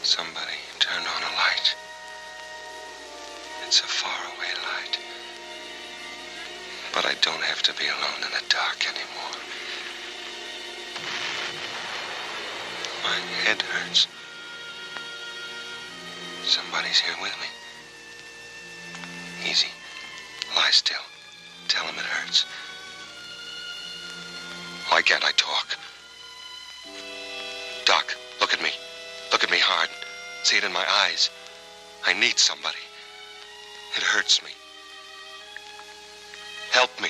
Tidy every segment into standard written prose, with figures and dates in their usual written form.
Somebody turned on a light. It's a faraway light. But I don't have to be alone in the dark anymore. My head hurts. Somebody's here with me. Easy. Lie still. Tell him it hurts. Why can't I talk? Doc, look at me. Look at me hard. See it in my eyes. I need somebody. It hurts me. Help me.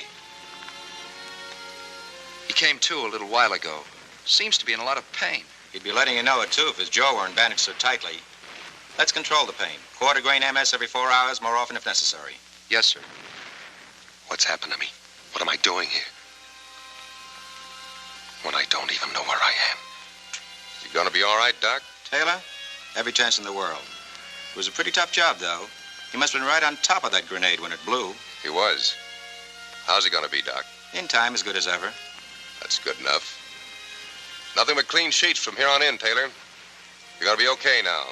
He came to a little while ago. Seems to be in a lot of pain. He'd be letting you know it, too, if his jaw weren't bandaged so tightly. Let's control the pain. Quarter grain MS every 4 hours, more often if necessary. Yes, sir. What's happened to me? What am I doing here? When I don't even know where I am. You gonna be all right, Doc? Taylor? Every chance in the world. It was a pretty tough job, though. He must have been right on top of that grenade when it blew. He was. How's he gonna be, Doc? In time, as good as ever. That's good enough. Nothing but clean sheets from here on in, Taylor. You're gonna be okay now.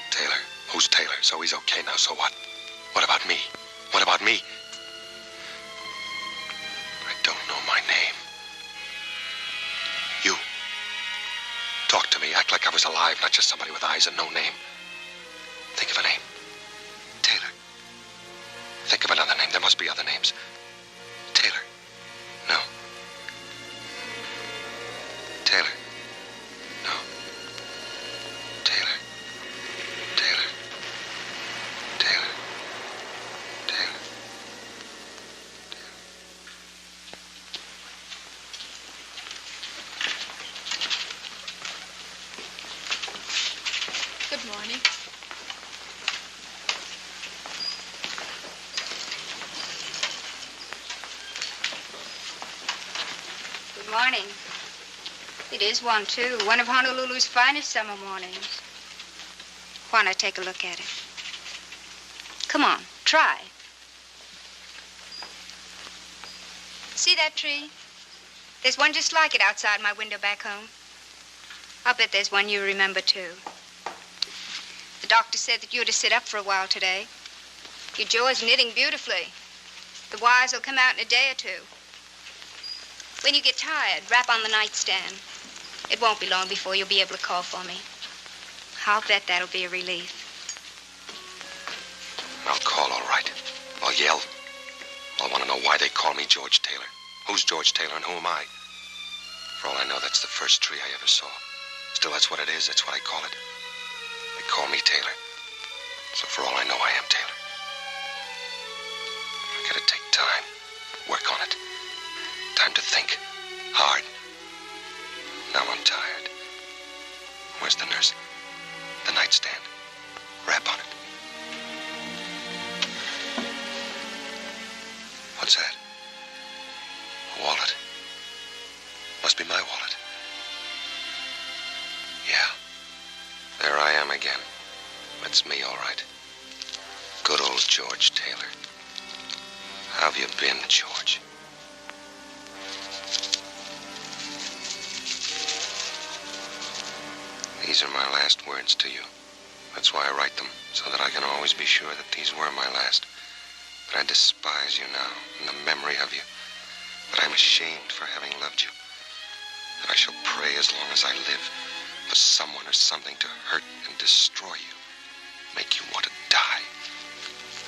Taylor? Who's Taylor? So he's okay now, so what? What about me? What about me? I don't know my name. You. Talk to me. Act like I was alive, not just somebody with eyes and no name. Think of a name. Taylor. Think of another name. There must be other names. Taylor. No. Taylor. No. Taylor. Taylor. Taylor. Taylor. Good morning. Good morning. It is one, too. One of Honolulu's finest summer mornings. Why not take a look at it? Come on, try. See that tree? There's one just like it outside my window back home. I'll bet there's one you remember, too. The doctor said that you were to sit up for a while today. Your jaw is knitting beautifully. The wires will come out in a day or two. When you get tired, rap on the nightstand. It won't be long before you'll be able to call for me. I'll bet that'll be a relief. I'll call, all right. I'll yell. I'll want to know why they call me George Taylor. Who's George Taylor and who am I? For all I know, that's the first tree I ever saw. Still, that's what it is. That's what I call it. They call me Taylor. So for all I know, I am Taylor. I gotta take time. Work on it. Time to think. Hard. Now I'm tired. Where's the nurse? The nightstand. Rap on it. What's that? A wallet. Must be my wallet. Yeah. There I am again. That's me, all right. Good old George Taylor. How have you been, George? These are my last words to you. That's why I write them, so that I can always be sure that these were my last. But I despise you now, in the memory of you. That I'm ashamed for having loved you. That I shall pray as long as I live for someone or something to hurt and destroy you. Make you want to die.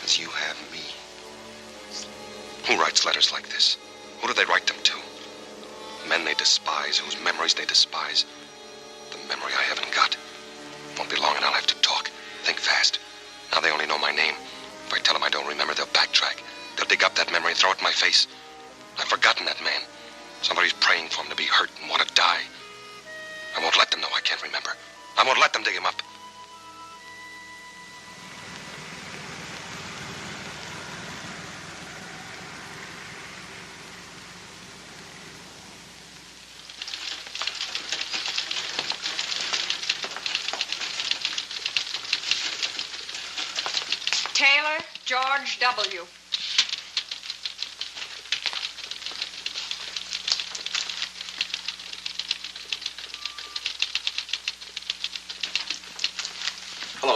As you have me. Who writes letters like this? Who do they write them to? Men they despise, whose memories they despise. The memory I haven't got. Won't be long and I'll have to talk. Think fast. Now they only know my name. If I tell them I don't remember, they'll backtrack. They'll dig up that memory and throw it in my face. I've forgotten that man. Somebody's praying for him to be hurt and want to die. I won't let them know I can't remember. I won't let them dig him up. Taylor George W.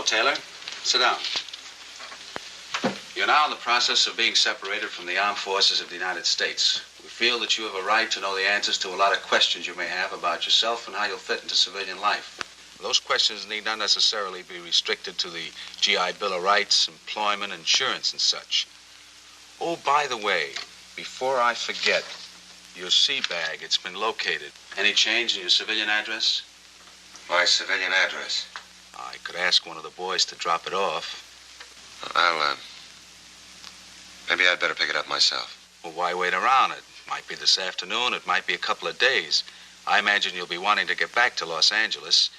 Hello, Taylor. Sit down. You're now in the process of being separated from the armed forces of the United States. We feel that you have a right to know the answers to a lot of questions you may have about yourself and how you'll fit into civilian life. Those questions need not necessarily be restricted to the GI Bill of Rights, employment, insurance, and such. Oh, by the way, before I forget, your sea bag, it's been located. Any change in your civilian address? My civilian address? I could ask one of the boys to drop it off. Maybe I'd better pick it up myself. Well, why wait around? It might be this afternoon, it might be a couple of days. I imagine you'll be wanting to get back to Los Angeles.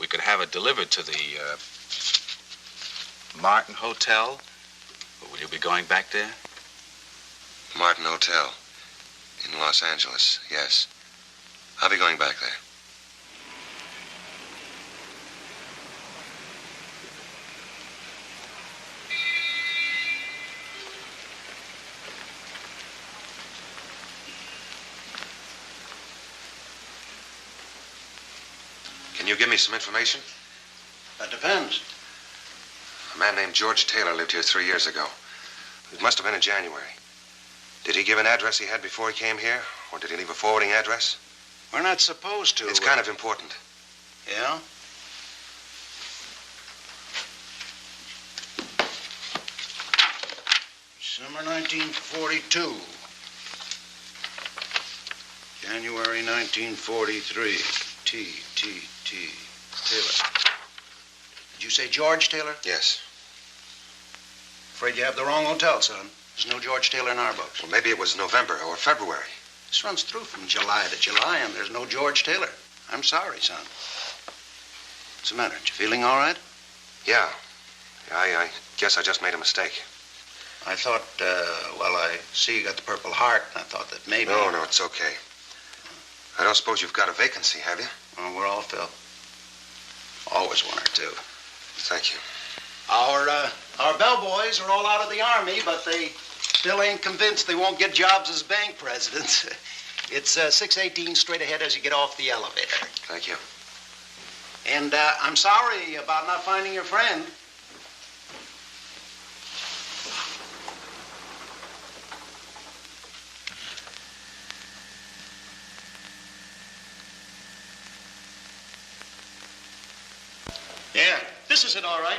We could have it delivered to the, Martin Hotel. Will you be going back there? Martin Hotel in Los Angeles, yes. I'll be going back there. Can you give me some information? That depends. A man named George Taylor lived here 3 years ago. It must have been in January. Did he give an address he had before he came here? Or did he leave a forwarding address? We're not supposed to. It's kind of important. Yeah? Summer 1942. January 1943. T. Taylor. Did you say George Taylor? Yes. Afraid you have the wrong hotel, son. There's no George Taylor in our books. Well, maybe it was November or February. This runs through from July to July, and there's no George Taylor. I'm sorry, son. What's the matter? You feeling all right? Yeah. I guess I just made a mistake. I thought, I see you got the Purple Heart, and I thought that maybe... No, it's okay. I don't suppose you've got a vacancy, have you? Oh, we're all filled. Always one or two. Thank you. Our bellboys are all out of the Army, but they still ain't convinced they won't get jobs as bank presidents. It's 618 straight ahead as you get off the elevator. Thank you. And I'm sorry about not finding your friend. Yeah, this is it, all right.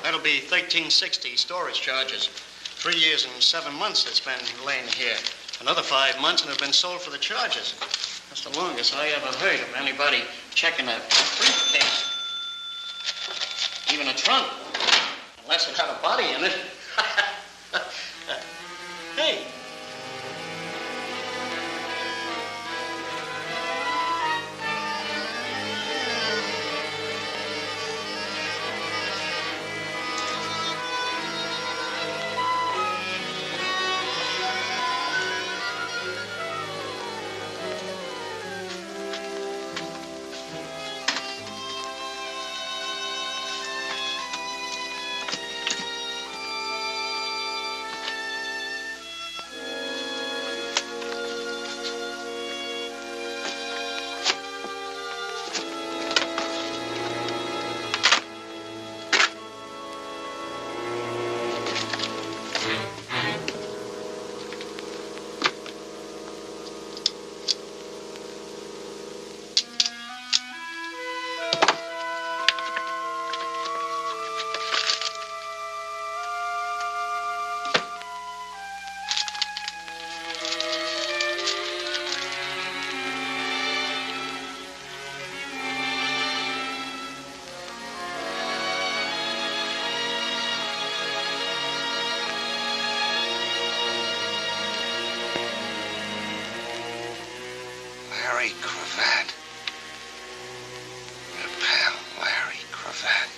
That'll be 1360 storage charges. 3 years and 7 months it's been laying here. Another 5 months and have been sold for the charges. That's the longest I ever heard of anybody checking a briefcase. Even a trunk. Unless it had a body in it. Hey. Larry Cravat. Your pal, Larry Cravat.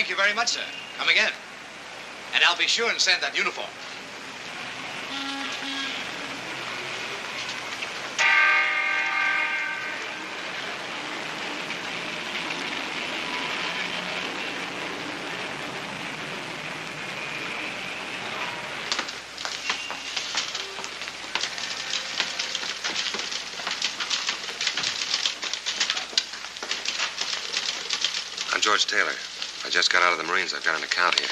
Thank you very much, sir. Come again. And I'll be sure and send that uniform. I'm George Taylor. I just got out of the Marines. I've got an account here.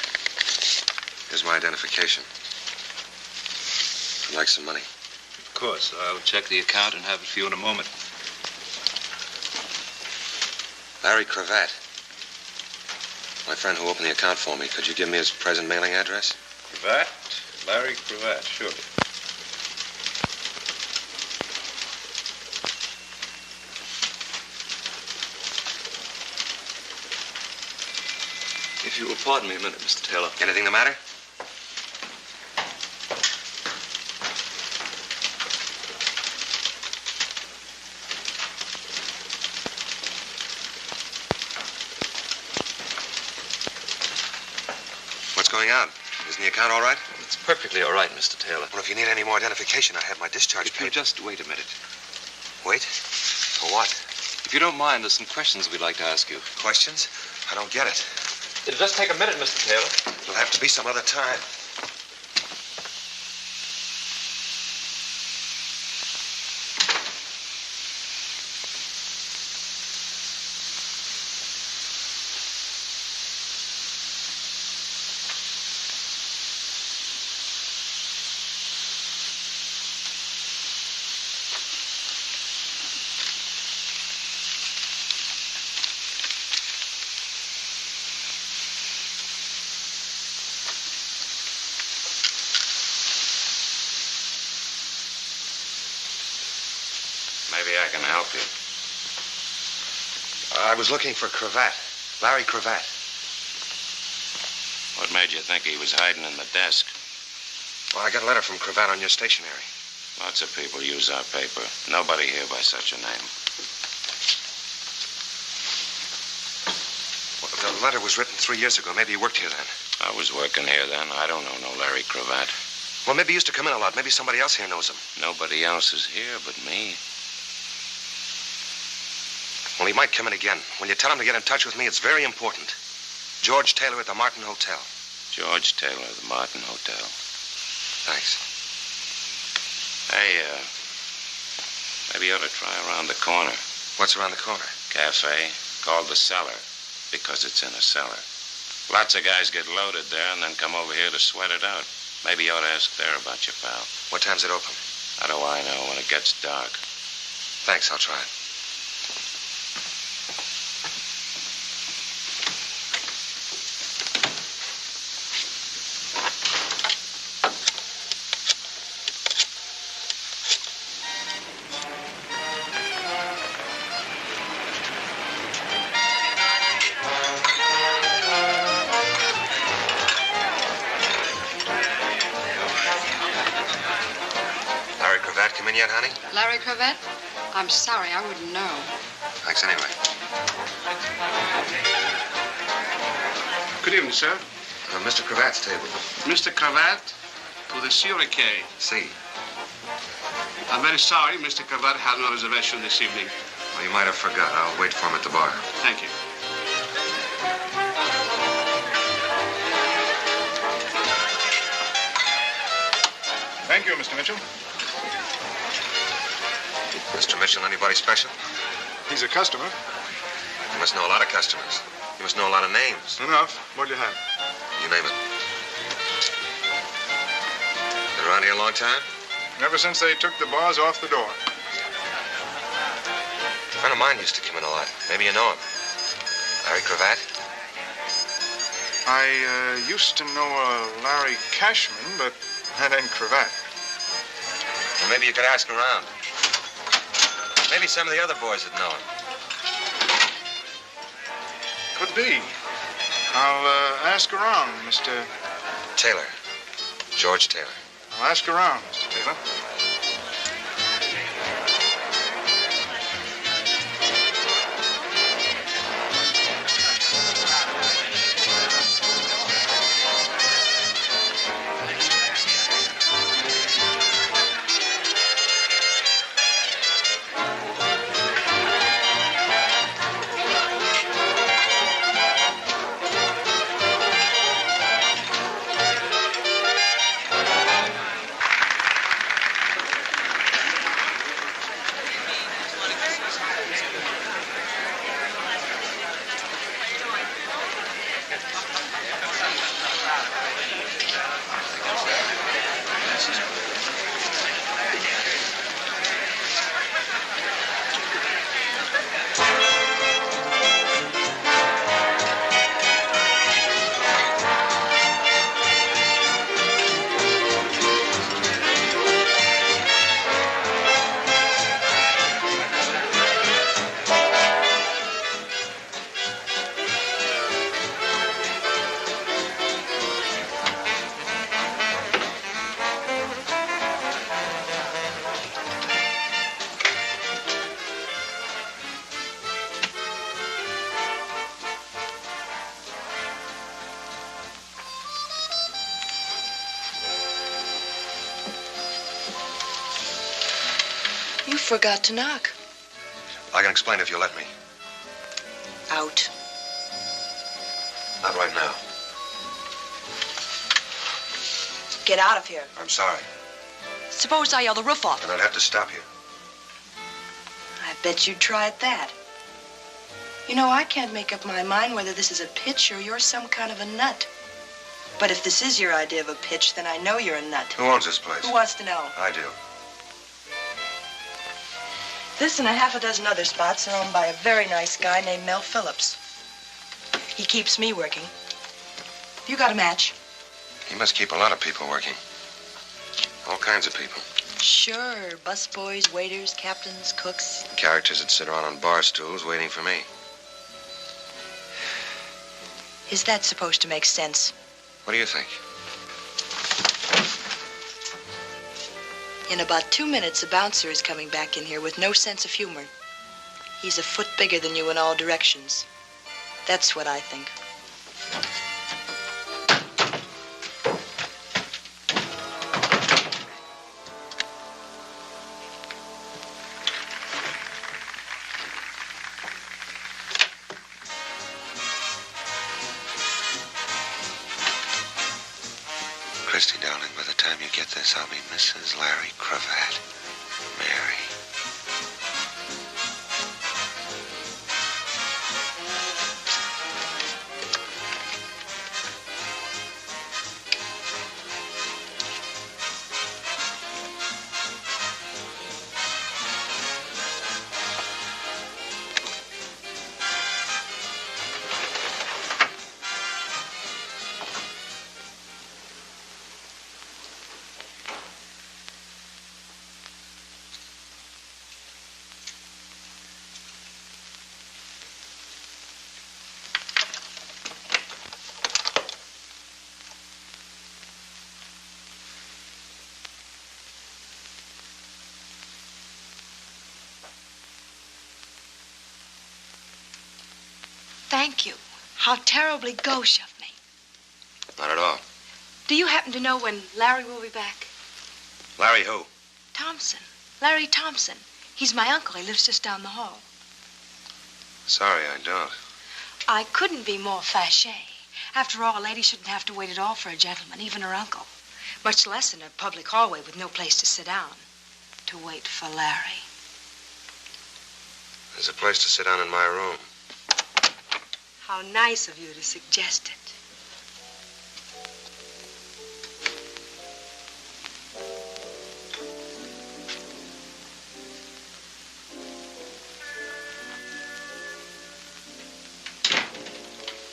Here's my identification. I'd like some money. Of course. I'll check the account and have it for you in a moment. Larry Cravat. My friend who opened the account for me. Could you give me his present mailing address? Cravat? Larry Cravat, surely. If you will pardon me a minute, Mr. Taylor. Anything the matter? What's going on? Isn't the account all right? It's perfectly all right, Mr. Taylor. Well, if you need any more identification, I have my discharge If you paper. just wait a minute. Wait? For what? If you don't mind, there's some questions we'd like to ask you. Questions? I don't get it. It'll just take a minute, Mr. Taylor. It'll have to be some other time. Maybe I can help you. I was looking for Cravat. Larry Cravat. What made you think he was hiding in the desk? Well, I got a letter from Cravat on your stationery. Lots of people use our paper. Nobody here by such a name. Well, the letter was written 3 years ago. Maybe you worked here then. I was working here then. I don't know no Larry Cravat. Well, maybe he used to come in a lot. Maybe somebody else here knows him. Nobody else is here but me. Well, he might come in again. When you tell him to get in touch with me, it's very important. George Taylor at the Martin Hotel. George Taylor, the Martin Hotel. Thanks. Hey, maybe you ought to try around the corner. What's around the corner? Cafe called the Cellar because it's in a cellar. Lots of guys get loaded there and then come over here to sweat it out. Maybe you ought to ask there about your pal. What time's it open? How do I know? When it gets dark. Thanks, I'll try it. Come in yet, honey? Larry Cravat? I'm sorry, I wouldn't know. Thanks anyway. Good evening, sir. Mr. Cravat's table. Mr. Cravat to the Surique. See. I'm very sorry Mr. Cravat had no reservation this evening. Well, you might have forgot. I'll wait for him at the bar. Thank you. Thank you, Mr. Mitchell. Mr. Mitchell, anybody special? He's a customer. You must know a lot of customers. You must know a lot of names. Enough. What do you have? You name it. Been around here a long time? Ever since they took the bars off the door. A friend of mine used to come in a lot. Maybe you know him. Larry Cravat? I used to know a Larry Cashman, but that ain't Cravat. Well, maybe you could ask around. Maybe some of the other boys would know him. Could be. I'll ask around, Mr. Taylor. George Taylor. I'll ask around, Mr. Taylor. You forgot to knock. I can explain if you'll let me. Out. Not right now. Get out of here. I'm sorry. Suppose I yell the roof off. And I'd have to stop you. I bet you tried that. You know, I can't make up my mind whether this is a pitch or you're some kind of a nut. But if this is your idea of a pitch, then I know you're a nut. Who owns this place? Who wants to know? I do. This and a half a dozen other spots are owned by a very nice guy named Mel Phillips. He keeps me working. You got a match? He must keep a lot of people working. All kinds of people. Sure. Busboys, waiters, captains, cooks. Characters that sit around on bar stools waiting for me. Is that supposed to make sense? What do you think? In about 2 minutes, a bouncer is coming back in here with no sense of humor. He's a foot bigger than you in all directions. That's what I think. Christy, darling, by the time you get this, I'll be Mrs. Larry Cravat. Mary. Thank you. How terribly gauche of me. Not at all. Do you happen to know when Larry will be back? Larry who? Thompson. Larry Thompson. He's my uncle. He lives just down the hall. Sorry, I don't. I couldn't be more fâché. After all, a lady shouldn't have to wait at all for a gentleman, even her uncle. Much less in a public hallway with no place to sit down. To wait for Larry. There's a place to sit down in my room. How nice of you to suggest it.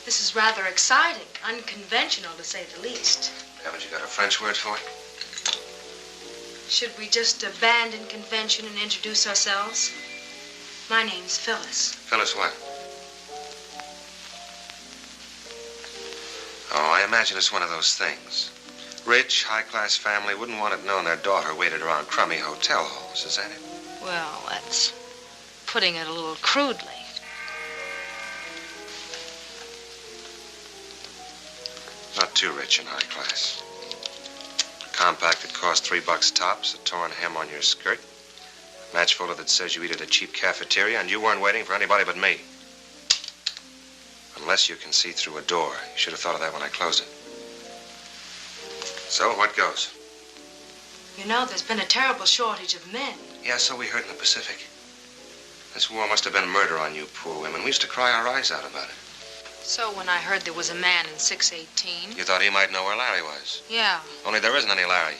This is rather exciting, unconventional to say the least. Haven't you got a French word for it? Should we just abandon convention and introduce ourselves? My name's Phyllis. Phyllis what? Oh, I imagine it's one of those things. Rich, high-class family wouldn't want it known their daughter waited around crummy hotel halls, is that it? Well, that's putting it a little crudely. Not too rich and high class. A compact that costs $3 tops, a torn hem on your skirt, a match folder that says you eat at a cheap cafeteria, and you weren't waiting for anybody but me. Unless you can see through a door. You should have thought of that when I closed it. So, what goes? You know, there's been a terrible shortage of men. Yeah, so we heard in the Pacific. This war must have been murder on you poor women. We used to cry our eyes out about it. So when I heard there was a man in 618... You thought he might know where Larry was? Yeah. Only there isn't any Larry.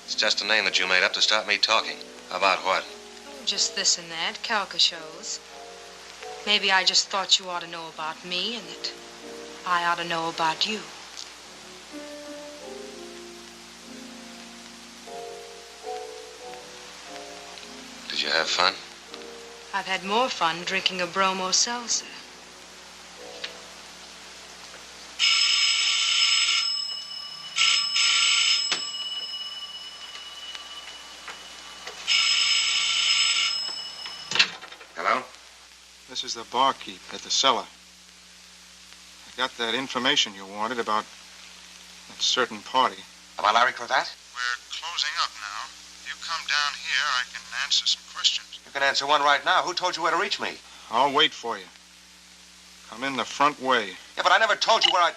It's just a name that you made up to stop me talking. About what? Oh, just this and that, calico shows. Maybe I just thought you ought to know about me and that I ought to know about you. Did you have fun? I've had more fun drinking a bromo seltzer. Hello? This is the barkeep at the cellar. I got that information you wanted about that certain party. About Larry Cravat? We're closing up now. You come down here, I can answer some questions. You can answer one right now. Who told you where to reach me? I'll wait for you. Come in the front way. Yeah, but I never told you where I...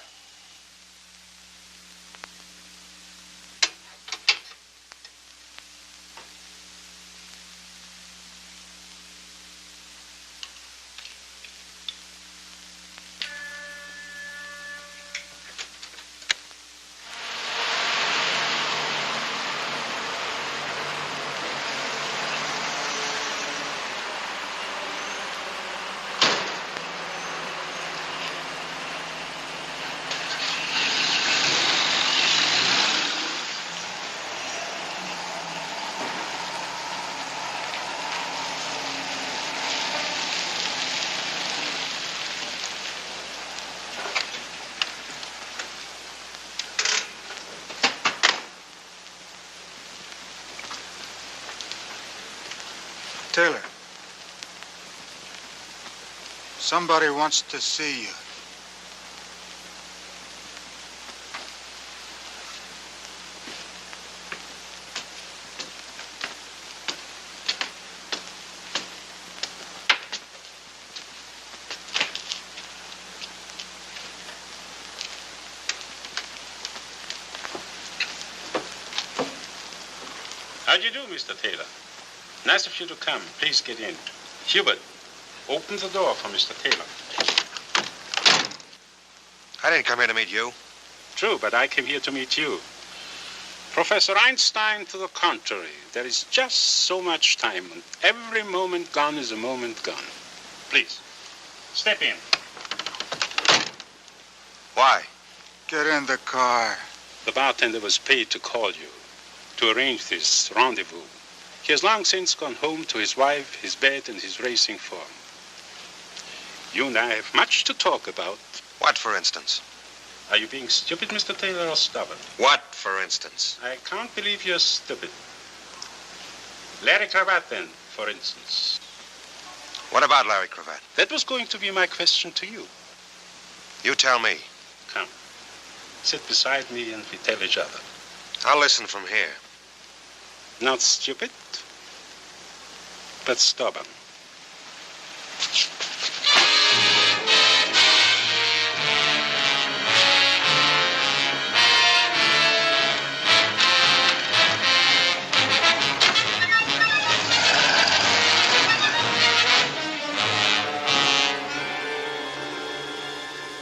Taylor, somebody wants to see you. How do you do, Mr. Taylor? Nice of you to come. Please get in. Hubert, open the door for Mr. Taylor. I didn't come here to meet you. True, but I came here to meet you. Professor Einstein, to the contrary, there is just so much time, and every moment gone is a moment gone. Please, step in. Why? Get in the car. The bartender was paid to call you, to arrange this rendezvous. He has long since gone home to his wife, his bed, and his racing form. You and I have much to talk about. What, for instance? Are you being stupid, Mr. Taylor, or stubborn? What, for instance? I can't believe you're stupid. Larry Cravat, then, for instance. What about Larry Cravat? That was going to be my question to you. You tell me. Come. Sit beside me and we tell each other. I'll listen from here. Not stupid, but stubborn.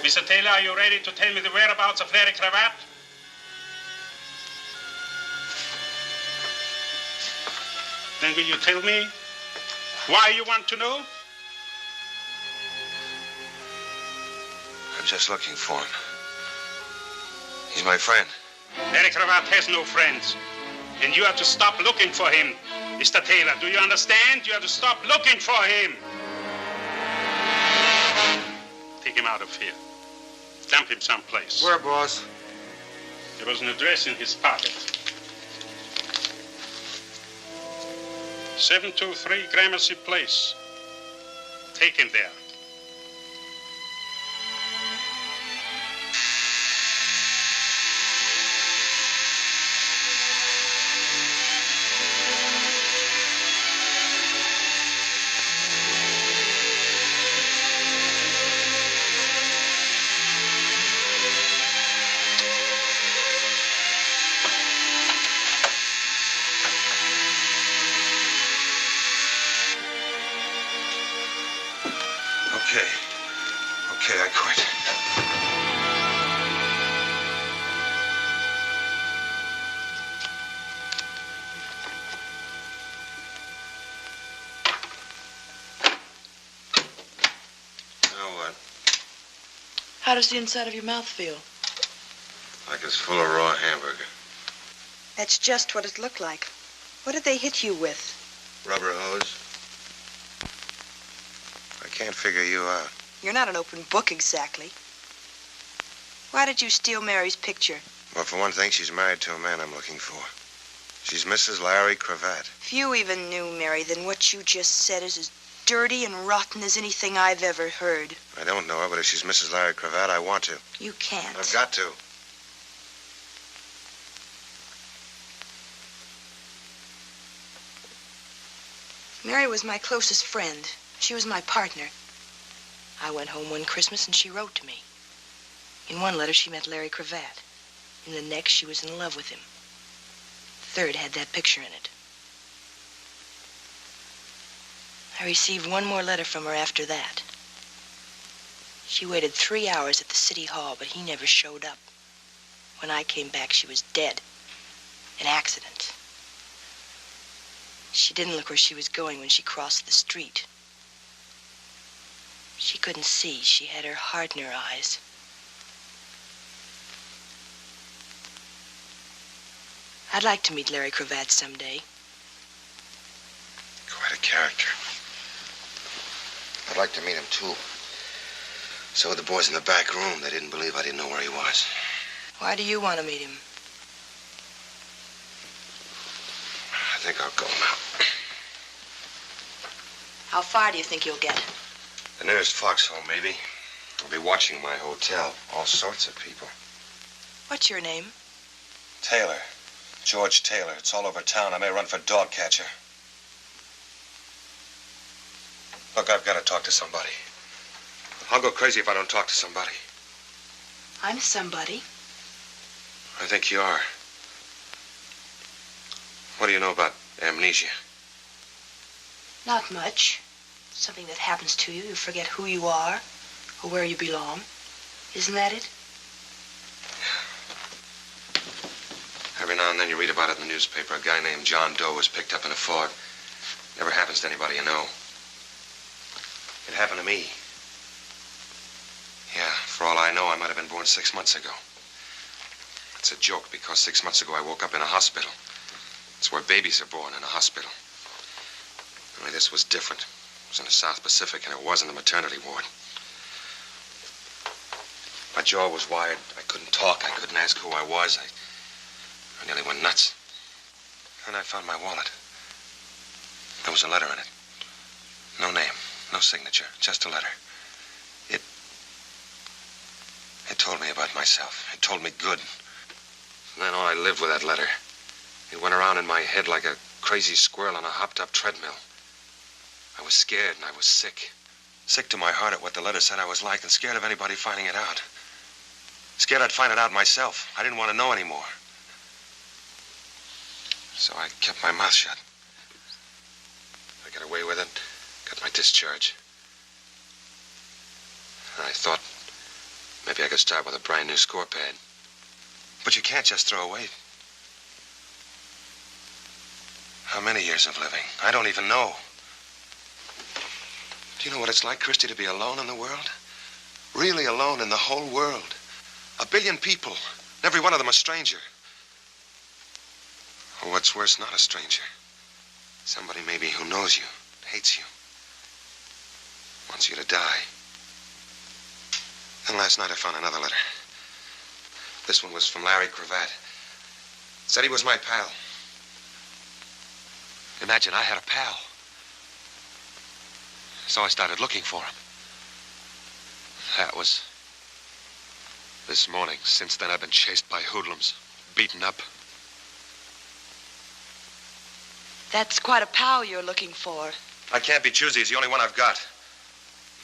Mr. Taylor, are you ready to tell me the whereabouts of Larry Cravat? Then will you tell me why you want to know? I'm just looking for him. He's my friend. Larry Cravat has no friends. And you have to stop looking for him, Mr. Taylor. Do you understand? You have to stop looking for him. Take him out of here. Dump him someplace. Where, boss? There was an address in his pocket. 723 Gramercy Place. Take him there. Okay, I quit. Now what? How does the inside of your mouth feel? Like it's full of raw hamburger. That's just what it looked like. What did they hit you with? Rubber hose. I can't figure you out. You're not an open book exactly. Why did you steal Mary's picture? Well, for one thing, she's married to a man I'm looking for. She's Mrs. Larry Cravat. If you even knew Mary, then what you just said is as dirty and rotten as anything I've ever heard. I don't know her, but if she's Mrs. Larry Cravat, I want to. You can't. I've got to. Mary was my closest friend. She was my partner. I went home one Christmas and she wrote to me. In one letter, she met Larry Cravat. In the next, she was in love with him. The third had that picture in it. I received one more letter from her after that. She waited 3 hours at the city hall, but he never showed up. When I came back, she was dead. An accident. She didn't look where she was going when she crossed the street. She couldn't see. She had her heart in her eyes. I'd like to meet Larry Cravat someday. Quite a character. I'd like to meet him, too. So the boys in the back room, they didn't believe I didn't know where he was. Why do you want to meet him? I think I'll go now. How far do you think you'll get? The nearest foxhole, maybe. I'll be watching my hotel. All sorts of people. What's your name? Taylor. George Taylor. It's all over town. I may run for dog catcher. Look, I've got to talk to somebody. I'll go crazy if I don't talk to somebody. I'm somebody. I think you are. What do you know about amnesia? Not much. Something that happens to you. You forget who you are or where you belong. Isn't that it? Every now and then you read about it in the newspaper. A guy named John Doe was picked up in a fog. Never happens to anybody you know. It happened to me. Yeah, for all I know, I might have been born 6 months ago. It's a joke because 6 months ago I woke up in a hospital. It's where babies are born, in a hospital. Only this was different. It was in the South Pacific and it wasn't a maternity ward. My jaw was wired. I couldn't talk. I couldn't ask who I was. I nearly went nuts. Then I found my wallet. There was a letter in it. No name, no signature, just a letter. It told me about myself. It told me good. And then I lived with that letter. It went around in my head like a crazy squirrel on a hopped-up treadmill. I was scared and I was sick. Sick to my heart at what the letter said I was like and scared of anybody finding it out. Scared I'd find it out myself. I didn't want to know anymore. So I kept my mouth shut. I got away with it, got my discharge. And I thought maybe I could start with a brand new score pad. But you can't just throw away. How many years of living? I don't even know. Do you know what it's like, Christy, to be alone in the world? Really alone in the whole world. 1 billion people, and every one of them a stranger. Or what's worse, not a stranger. Somebody maybe who knows you, hates you, wants you to die. Then last night I found another letter. This one was from Larry Cravat. Said he was my pal. Imagine I had a pal. So I started looking for him. That was this morning. Since then I've been chased by hoodlums, beaten up. That's quite a pal you're looking for. I can't be choosy. He's the only one I've got.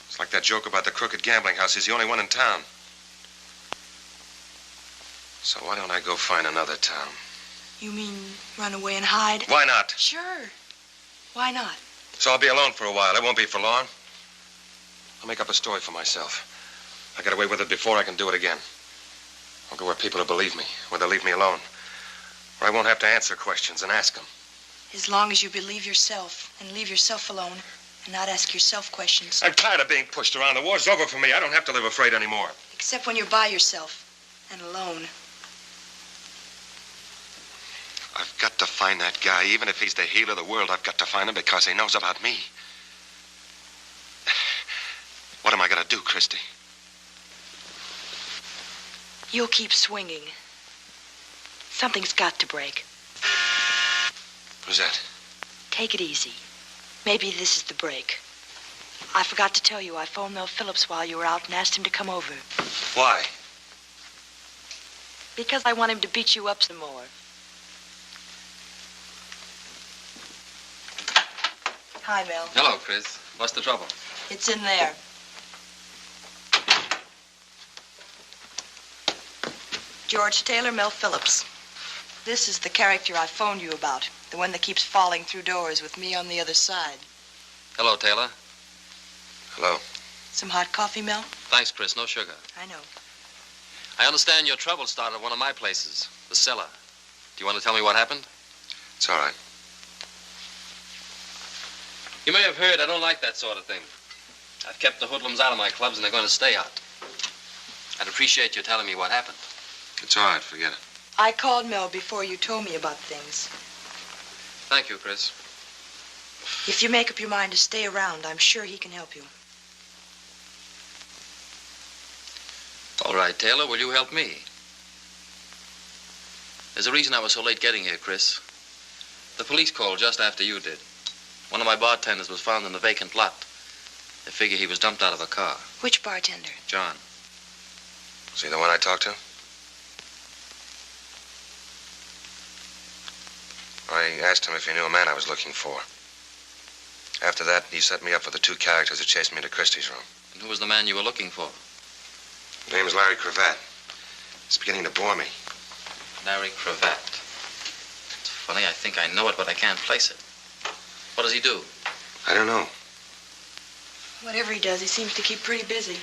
It's like that joke about the crooked gambling house. He's the only one in town. So why don't I go find another town? You mean run away and hide? Why not? Sure. Why not? So I'll be alone for a while. It won't be for long. I'll make up a story for myself. I got away with it before. I can do it again. I'll go where people will believe me, where they'll leave me alone, where I won't have to answer questions and ask them. As long as you believe yourself and leave yourself alone and not ask yourself questions. I'm tired of being pushed around. The war's over for me. I don't have to live afraid anymore. Except when you're by yourself and alone. I've got to find that guy. Even if he's the healer of the world, I've got to find him because he knows about me. What am I going to do, Christy? You'll keep swinging. Something's got to break. Who's that? Take it easy. Maybe this is the break. I forgot to tell you, I phoned Mel Phillips while you were out and asked him to come over. Why? Because I want him to beat you up some more. Hi, Mel. Hello, Chris. What's the trouble? It's in there. George Taylor, Mel Phillips. This is the character I phoned you about. The one that keeps falling through doors with me on the other side. Hello, Taylor. Hello. Some hot coffee, Mel? Thanks, Chris. No sugar. I know. I understand your trouble started at one of my places, the cellar. Do you want to tell me what happened? It's all right. You may have heard I don't like that sort of thing. I've kept the hoodlums out of my clubs, and they're going to stay out. I'd appreciate you telling me what happened. It's all right. Forget it. I called Mel before you told me about things. Thank you, Chris. If you make up your mind to stay around, I'm sure he can help you. All right, Taylor, will you help me? There's a reason I was so late getting here, Chris. The police called just after you did. One of my bartenders was found in the vacant lot. They figure he was dumped out of a car. Which bartender? John. Was he the one I talked to? I asked him if he knew a man I was looking for. After that, he set me up for the two characters that chased me into Christie's room. And who was the man you were looking for? His name is Larry Cravat. It's beginning to bore me. Larry Cravat. It's funny, I think I know it, but I can't place it. What does he do? I don't know. Whatever he does, he seems to keep pretty busy.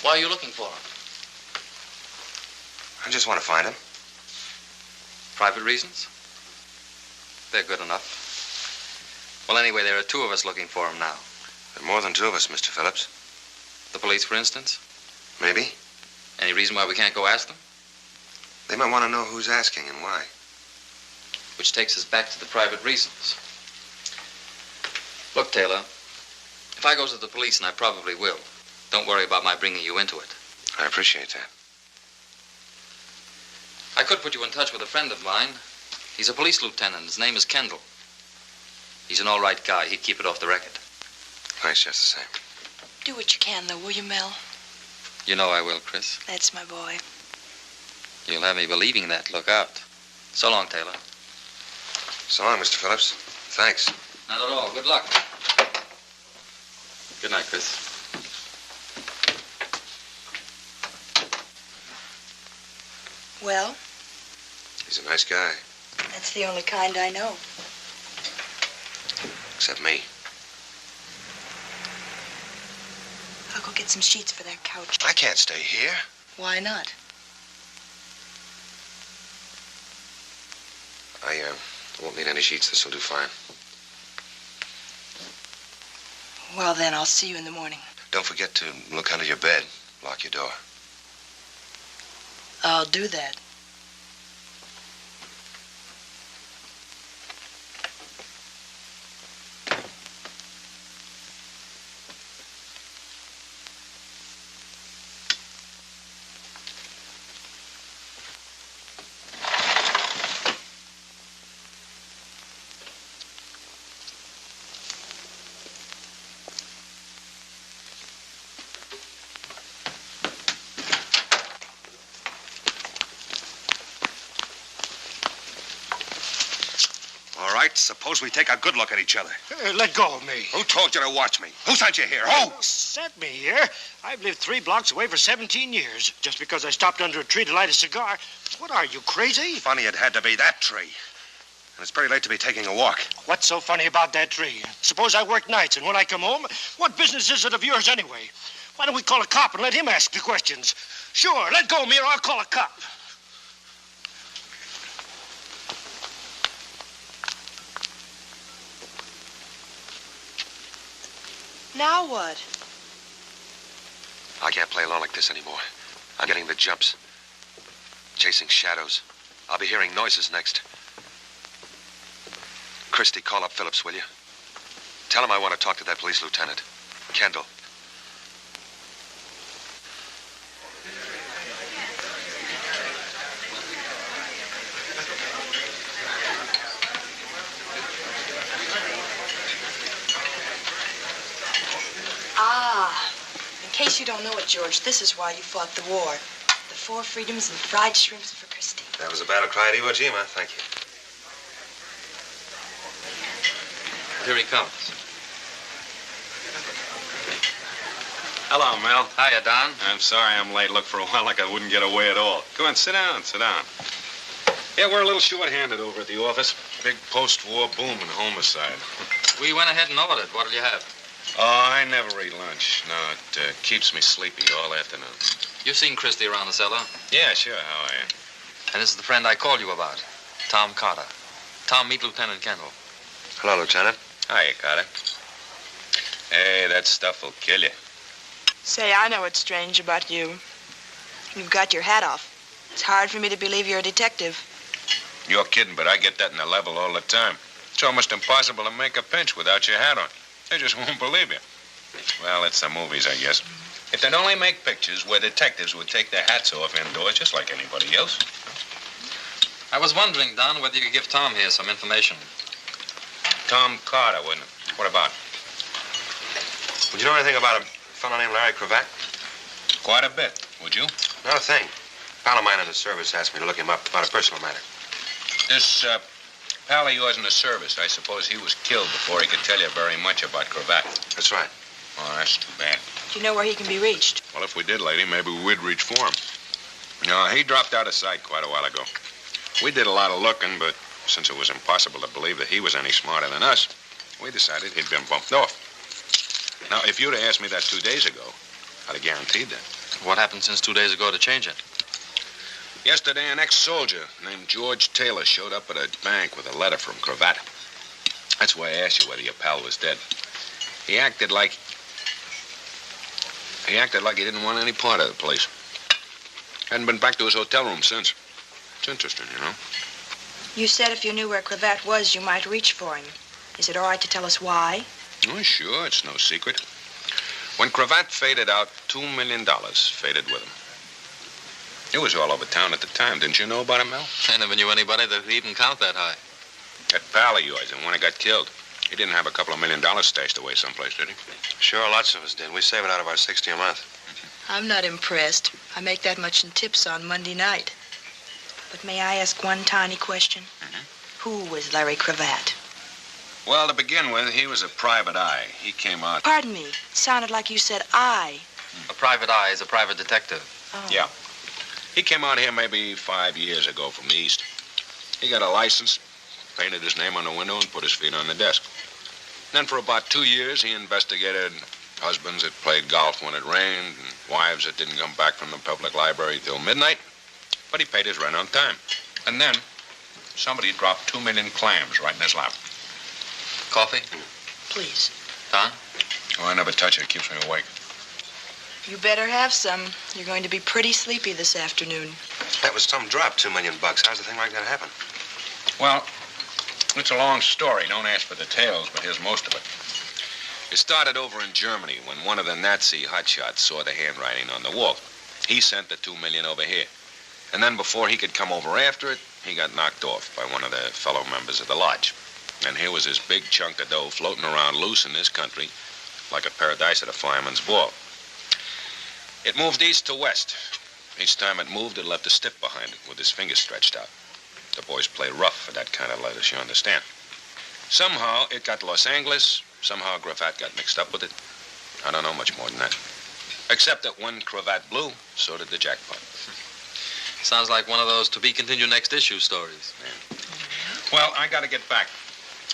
Why are you looking for him? I just want to find him. Private reasons? They're good enough. Well, anyway, there are two of us looking for him now. There are more than two of us, Mr. Phillips. The police, for instance? Maybe. Any reason why we can't go ask them? They might want to know who's asking and why. Which takes us back to the private reasons. Look, Taylor, if I go to the police, and I probably will, don't worry about my bringing you into it. I appreciate that. I could put you in touch with a friend of mine. He's a police lieutenant. His name is Kendall. He's an all right guy. He'd keep it off the record. Thanks, just the same. Do what you can, though, will you, Mel? You know I will, Chris. That's my boy. You'll have me believing that. Look out. So long, Taylor. So long, Mr. Phillips. Thanks. Not at all. Good luck. Good night, Chris. Well? He's a nice guy. That's the only kind I know. Except me. I'll go get some sheets for that couch. I can't stay here. Why not? I won't need any sheets. This will do fine. Well, then, I'll see you in the morning. Don't forget to look under your bed. Lock your door. I'll do that. Suppose we take a good look at each other. Let go of me. Who told you to watch me? Who sent you here? Who? Sent me here? I've lived 3 blocks away for 17 years. Just because I stopped under a tree to light a cigar. What are you, crazy? Funny it had to be that tree. And it's pretty late to be taking a walk. What's so funny about that tree? Suppose I work nights, and when I come home, what business is it of yours anyway? Why don't we call a cop and let him ask the questions? Sure, let go of me or I'll call a cop. Now what? I can't play along like this anymore. I'm getting the jumps. Chasing shadows. I'll be hearing noises next. Christie, call up Phillips, will you? Tell him I want to talk to that police lieutenant. Kendall. In case you don't know it, George, this is why you fought the war. The 4 freedoms and fried shrimps for Christie. That was a battle cry at Iwo Jima. Thank you. Here he comes. Hello, Mel. Hiya, Don. I'm sorry I'm late. Looked for a while like I wouldn't get away at all. Come on, sit down, sit down. Yeah, we're a little short-handed over at the office. Big post-war boom in homicide. We went ahead and ordered. What'll you have? Oh, I never eat lunch. No, it keeps me sleepy all afternoon. You've seen Christie around the cellar? Yeah, sure. How are you? And this is the friend I called you about, Tom Carter. Tom, meet Lieutenant Kendall. Hello, Lieutenant. Hiya, Carter. Hey, that stuff will kill you. Say, I know what's strange about you. You've got your hat off. It's hard for me to believe you're a detective. You're kidding, but I get that in the level all the time. It's almost impossible to make a pinch without your hat on. They just won't believe you. Well, it's the movies, I guess. If they'd only make pictures where detectives would take their hats off indoors just like anybody else. I was wondering, Don, whether you could give Tom here some information. Tom Carter, wouldn't it? What about? Would you know anything about a fellow named Larry Cravat? Quite a bit, would you? Not a thing. A pal of mine in the service asked me to look him up about a personal matter. This pal of yours in the service, I suppose he was killed before he could tell you very much about Cravat. That's right. Oh, that's too bad. Do you know where he can be reached? Well, if we did, lady, maybe we'd reach for him. No, he dropped out of sight quite a while ago. We did a lot of looking, but since it was impossible to believe that he was any smarter than us, we decided he'd been bumped off. Now, if you'd have asked me that 2 days ago, I'd have guaranteed that. What happened since 2 days ago to change it? Yesterday, an ex-soldier named George Taylor showed up at a bank with a letter from Cravat. That's why I asked you whether your pal was dead. He acted like he didn't want any part of the place. Hadn't been back to his hotel room since. It's interesting, you know. You said if you knew where Cravat was, you might reach for him. Is it all right to tell us why? Oh, sure, it's no secret. When Cravat faded out, $2 million faded with him. It was all over town at the time. Didn't you know about it, Mel? I never knew anybody that could even count that high. That pal of yours, the one that got killed, he didn't have a couple of $1 million stashed away someplace, did he? Sure, lots of us did. We save it out of our 60 a month. I'm not impressed. I make that much in tips on Monday night. But may I ask one tiny question? Who was Larry Cravat? Well, to begin with, he was a private eye. He came out... Pardon me. It sounded like you said I. A private eye is a private detective. Oh. Yeah. He came out here maybe 5 years ago from the East. He got a license, painted his name on the window, and put his feet on the desk. Then for about 2 years, he investigated husbands that played golf when it rained and wives that didn't come back from the public library till midnight. But he paid his rent on time. And then somebody dropped 2 million clams right in his lap. Coffee? Please. Don? Oh, I never touch it. It keeps me awake. You better have some. You're going to be pretty sleepy this afternoon. That was some drop, $2 million. How's a thing like that happen? Well, it's a long story. Don't ask for details, but here's most of it. It started over in Germany when one of the Nazi hotshots saw the handwriting on the wall. He sent the $2 million over here. And then before he could come over after it, he got knocked off by one of the fellow members of the lodge. And here was this big chunk of dough floating around loose in this country like a paradise at a fireman's ball. It moved east to west. Each time it moved, it left a stick behind it with his fingers stretched out. The boys play rough for that kind of lettuce, you understand. Somehow it got to Los Angeles. Somehow Cravat got mixed up with it. I don't know much more than that. Except that when Cravat blew, so did the jackpot. Sounds like one of those to-be-continued next issue stories. Yeah. Well, I got to get back.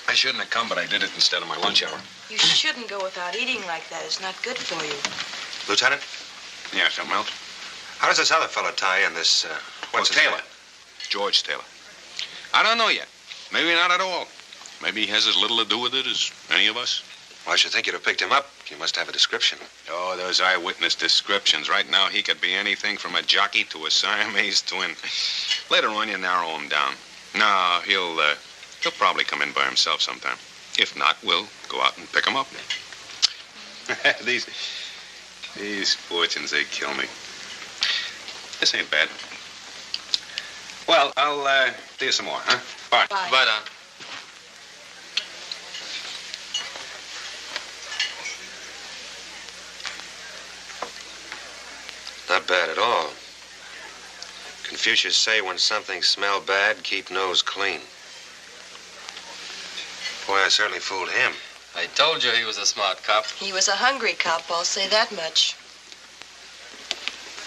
I shouldn't have come, but I did it instead of my lunch hour. You shouldn't go without eating like that. It's not good for you. Lieutenant? Yeah, something else? How does this other fellow tie in this, what's his Taylor. name? George Taylor. I don't know yet. Maybe not at all. Maybe he has as little to do with it as any of us. Well, I should think you'd have picked him up. You must have a description. Oh, those eyewitness descriptions. Right now, he could be anything from a jockey to a Siamese twin. Later on, you narrow him down. No, he'll probably come in by himself sometime. If not, we'll go out and pick him up. These fortunes, they kill me. This ain't bad. Well, I'll see you some more, huh? Bye. Bye. Bye, Don. Not bad at all. Confucius say when something smell bad, keep nose clean. Boy, Anyway, I certainly fooled him. I told you he was a smart cop. He was a hungry cop, I'll say that much.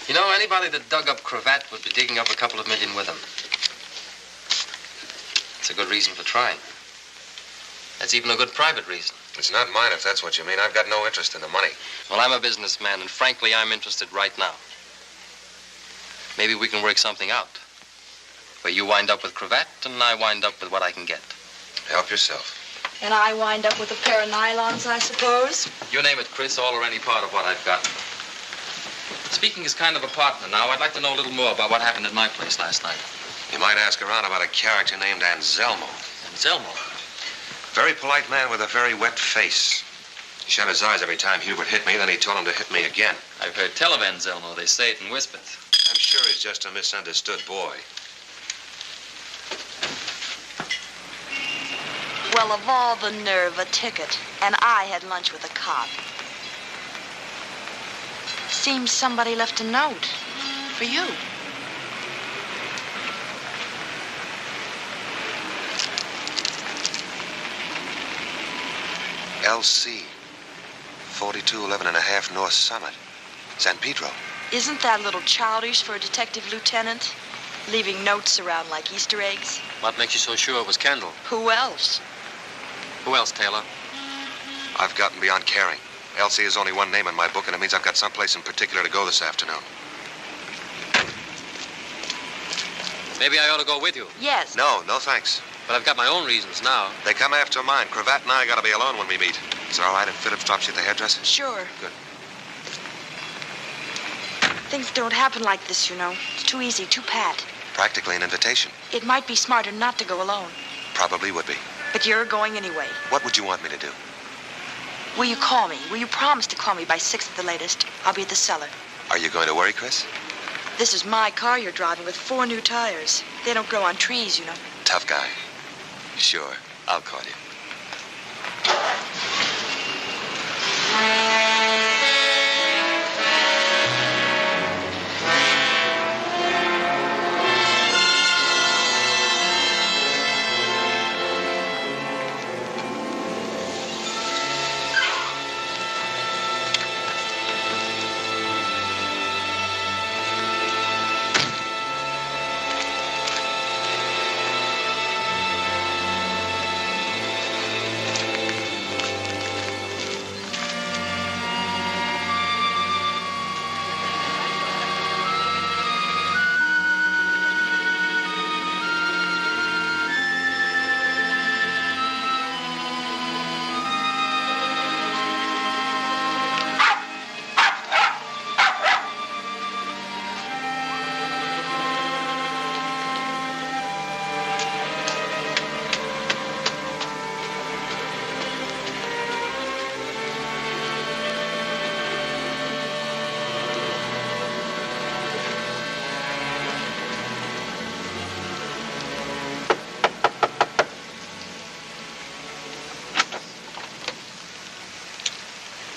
You know, anybody that dug up Cravat would be digging up a couple of million with him. It's a good reason for trying. That's even a good private reason. It's not mine, if that's what you mean. I've got no interest in the money. Well, I'm a businessman, and frankly, I'm interested right now. Maybe we can work something out. Where you wind up with Cravat, and I wind up with what I can get. Help yourself. And I wind up with a pair of nylons, I suppose? You name it, Chris, all or any part of what I've got. Speaking as kind of a partner now, I'd like to know a little more about what happened at my place last night. You might ask around about a character named Anselmo. Anselmo? Very polite man with a very wet face. He shut his eyes every time Hubert hit me, then he told him to hit me again. I've heard tell of Anselmo. They say it in whispers. I'm sure he's just a misunderstood boy. Well, of all the nerve, a ticket. And I had lunch with a cop. Seems somebody left a note. For you. LC. 4211.5 North Summit. San Pedro. Isn't that a little childish for a detective lieutenant? Leaving notes around like Easter eggs? What makes you so sure it was Kendall? Who else? Who else, Taylor? I've gotten beyond caring. LC is only one name in my book, and it means I've got someplace in particular to go this afternoon. Maybe I ought to go with you. Yes. No thanks. But I've got my own reasons now. They come after mine. Cravat and I gotta be alone when we meet. Is it all right if Phillips drops you at the hairdresser? Sure. Good. Things don't happen like this, you know. It's too easy, too pat. Practically an invitation. It might be smarter not to go alone. Probably would be. But you're going anyway. What would you want me to do? Will you call me? Will you promise to call me by 6 at the latest? I'll be at the cellar. Are you going to worry, Chris? This is my car you're driving with 4 new tires. They don't grow on trees, you know. Tough guy. Sure, I'll call you.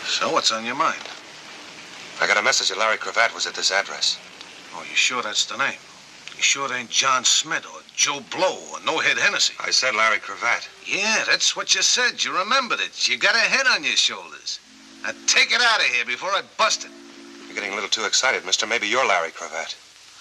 So what's on your mind? I got a message that Larry Cravat was at this address. Oh, you sure that's the name? You sure it ain't John Smith or Joe Blow or No Head Hennessy? I said Larry Cravat. Yeah, that's what you said. You remembered it. You got a head on your shoulders. Now take it out of here before I bust it. You're getting a little too excited, mister. Maybe you're Larry Cravat.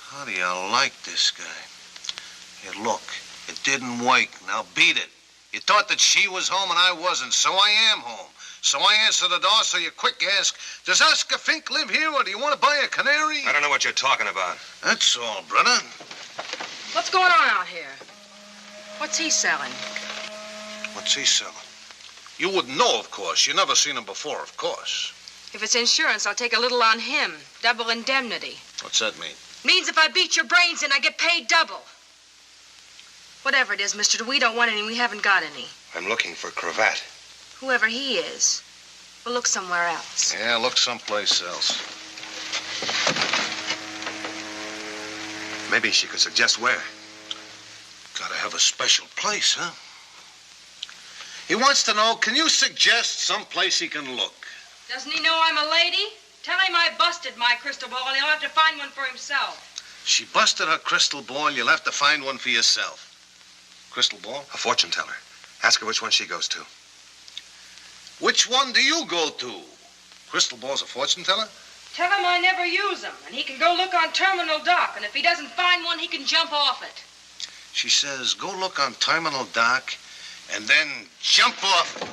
How do you like this guy? Here, look, it didn't work. Now beat it. You thought that she was home and I wasn't, so I am home. So I answer the door, so you quick ask, does Oscar Fink live here, or do you want to buy a canary? I don't know what you're talking about. That's all, brother. What's going on out here? What's he selling? What's he selling? You wouldn't know, of course. You never seen him before, of course. If it's insurance, I'll take a little on him. Double indemnity. What's that mean? Means if I beat your brains in, I get paid double. Whatever it is, mister, we don't want any. We haven't got any. I'm looking for Cravat. Whoever he is, we'll look somewhere else. Yeah, look someplace else. Maybe she could suggest where. Gotta have a special place, huh? He wants to know, can you suggest someplace he can look? Doesn't he know I'm a lady? Tell him I busted my crystal ball and he'll have to find one for himself. She busted her crystal ball. You'll have to find one for yourself. Crystal ball? A fortune teller. Ask her which one she goes to. Which one do you go to? Crystal ball's a fortune teller? Tell him I never use them, and he can go look on Terminal Dock, and if he doesn't find one, he can jump off it. She says, go look on Terminal Dock and then jump off it.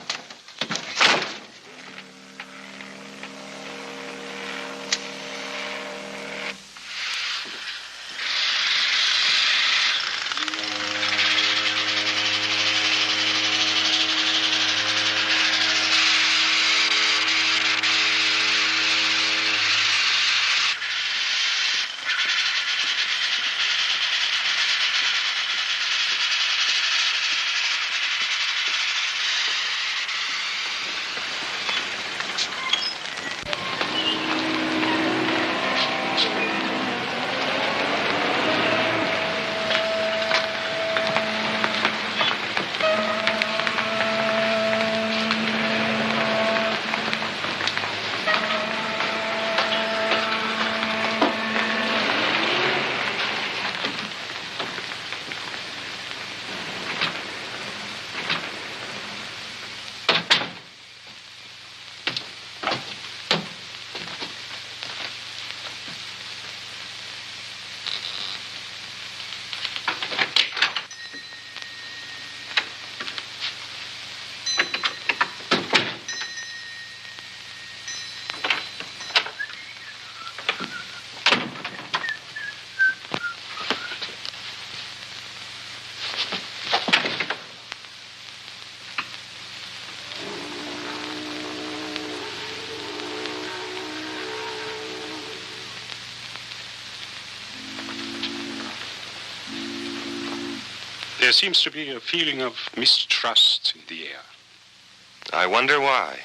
There seems to be a feeling of mistrust in the air. I wonder why.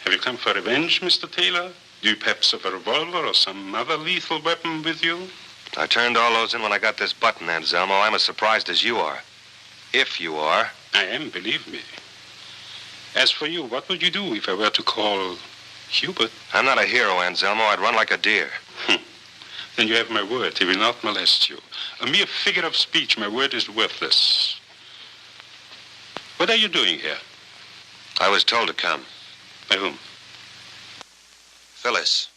Have you come for revenge, Mr. Taylor? Do you perhaps have a revolver or some other lethal weapon with you? I turned all those in when I got this button, Anselmo. I'm as surprised as you are. If you are. I am, believe me. As for you, what would you do if I were to call Hubert? I'm not a hero, Anselmo. I'd run like a deer. Then you have my word. He will not molest you. A mere figure of speech, my word is worthless. What are you doing here? I was told to come. By whom? Phyllis.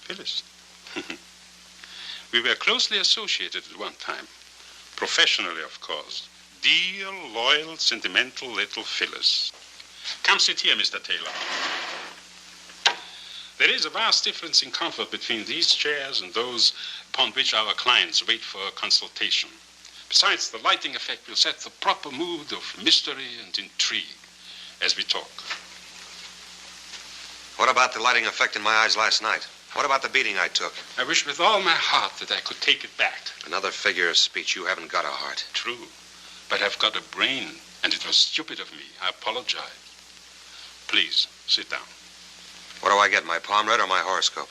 Phyllis? We were closely associated at one time. Professionally, of course. Dear, loyal, sentimental little Phyllis. Come sit here, Mr. Taylor. There is a vast difference in comfort between these chairs and those upon which our clients wait for a consultation. Besides, the lighting effect will set the proper mood of mystery and intrigue as we talk. What about the lighting effect in my eyes last night? What about the beating I took? I wish with all my heart that I could take it back. Another figure of speech. You haven't got a heart. True, but I've got a brain, and it was stupid of me. I apologize. Please, sit down. What do I get, my palm read or my horoscope?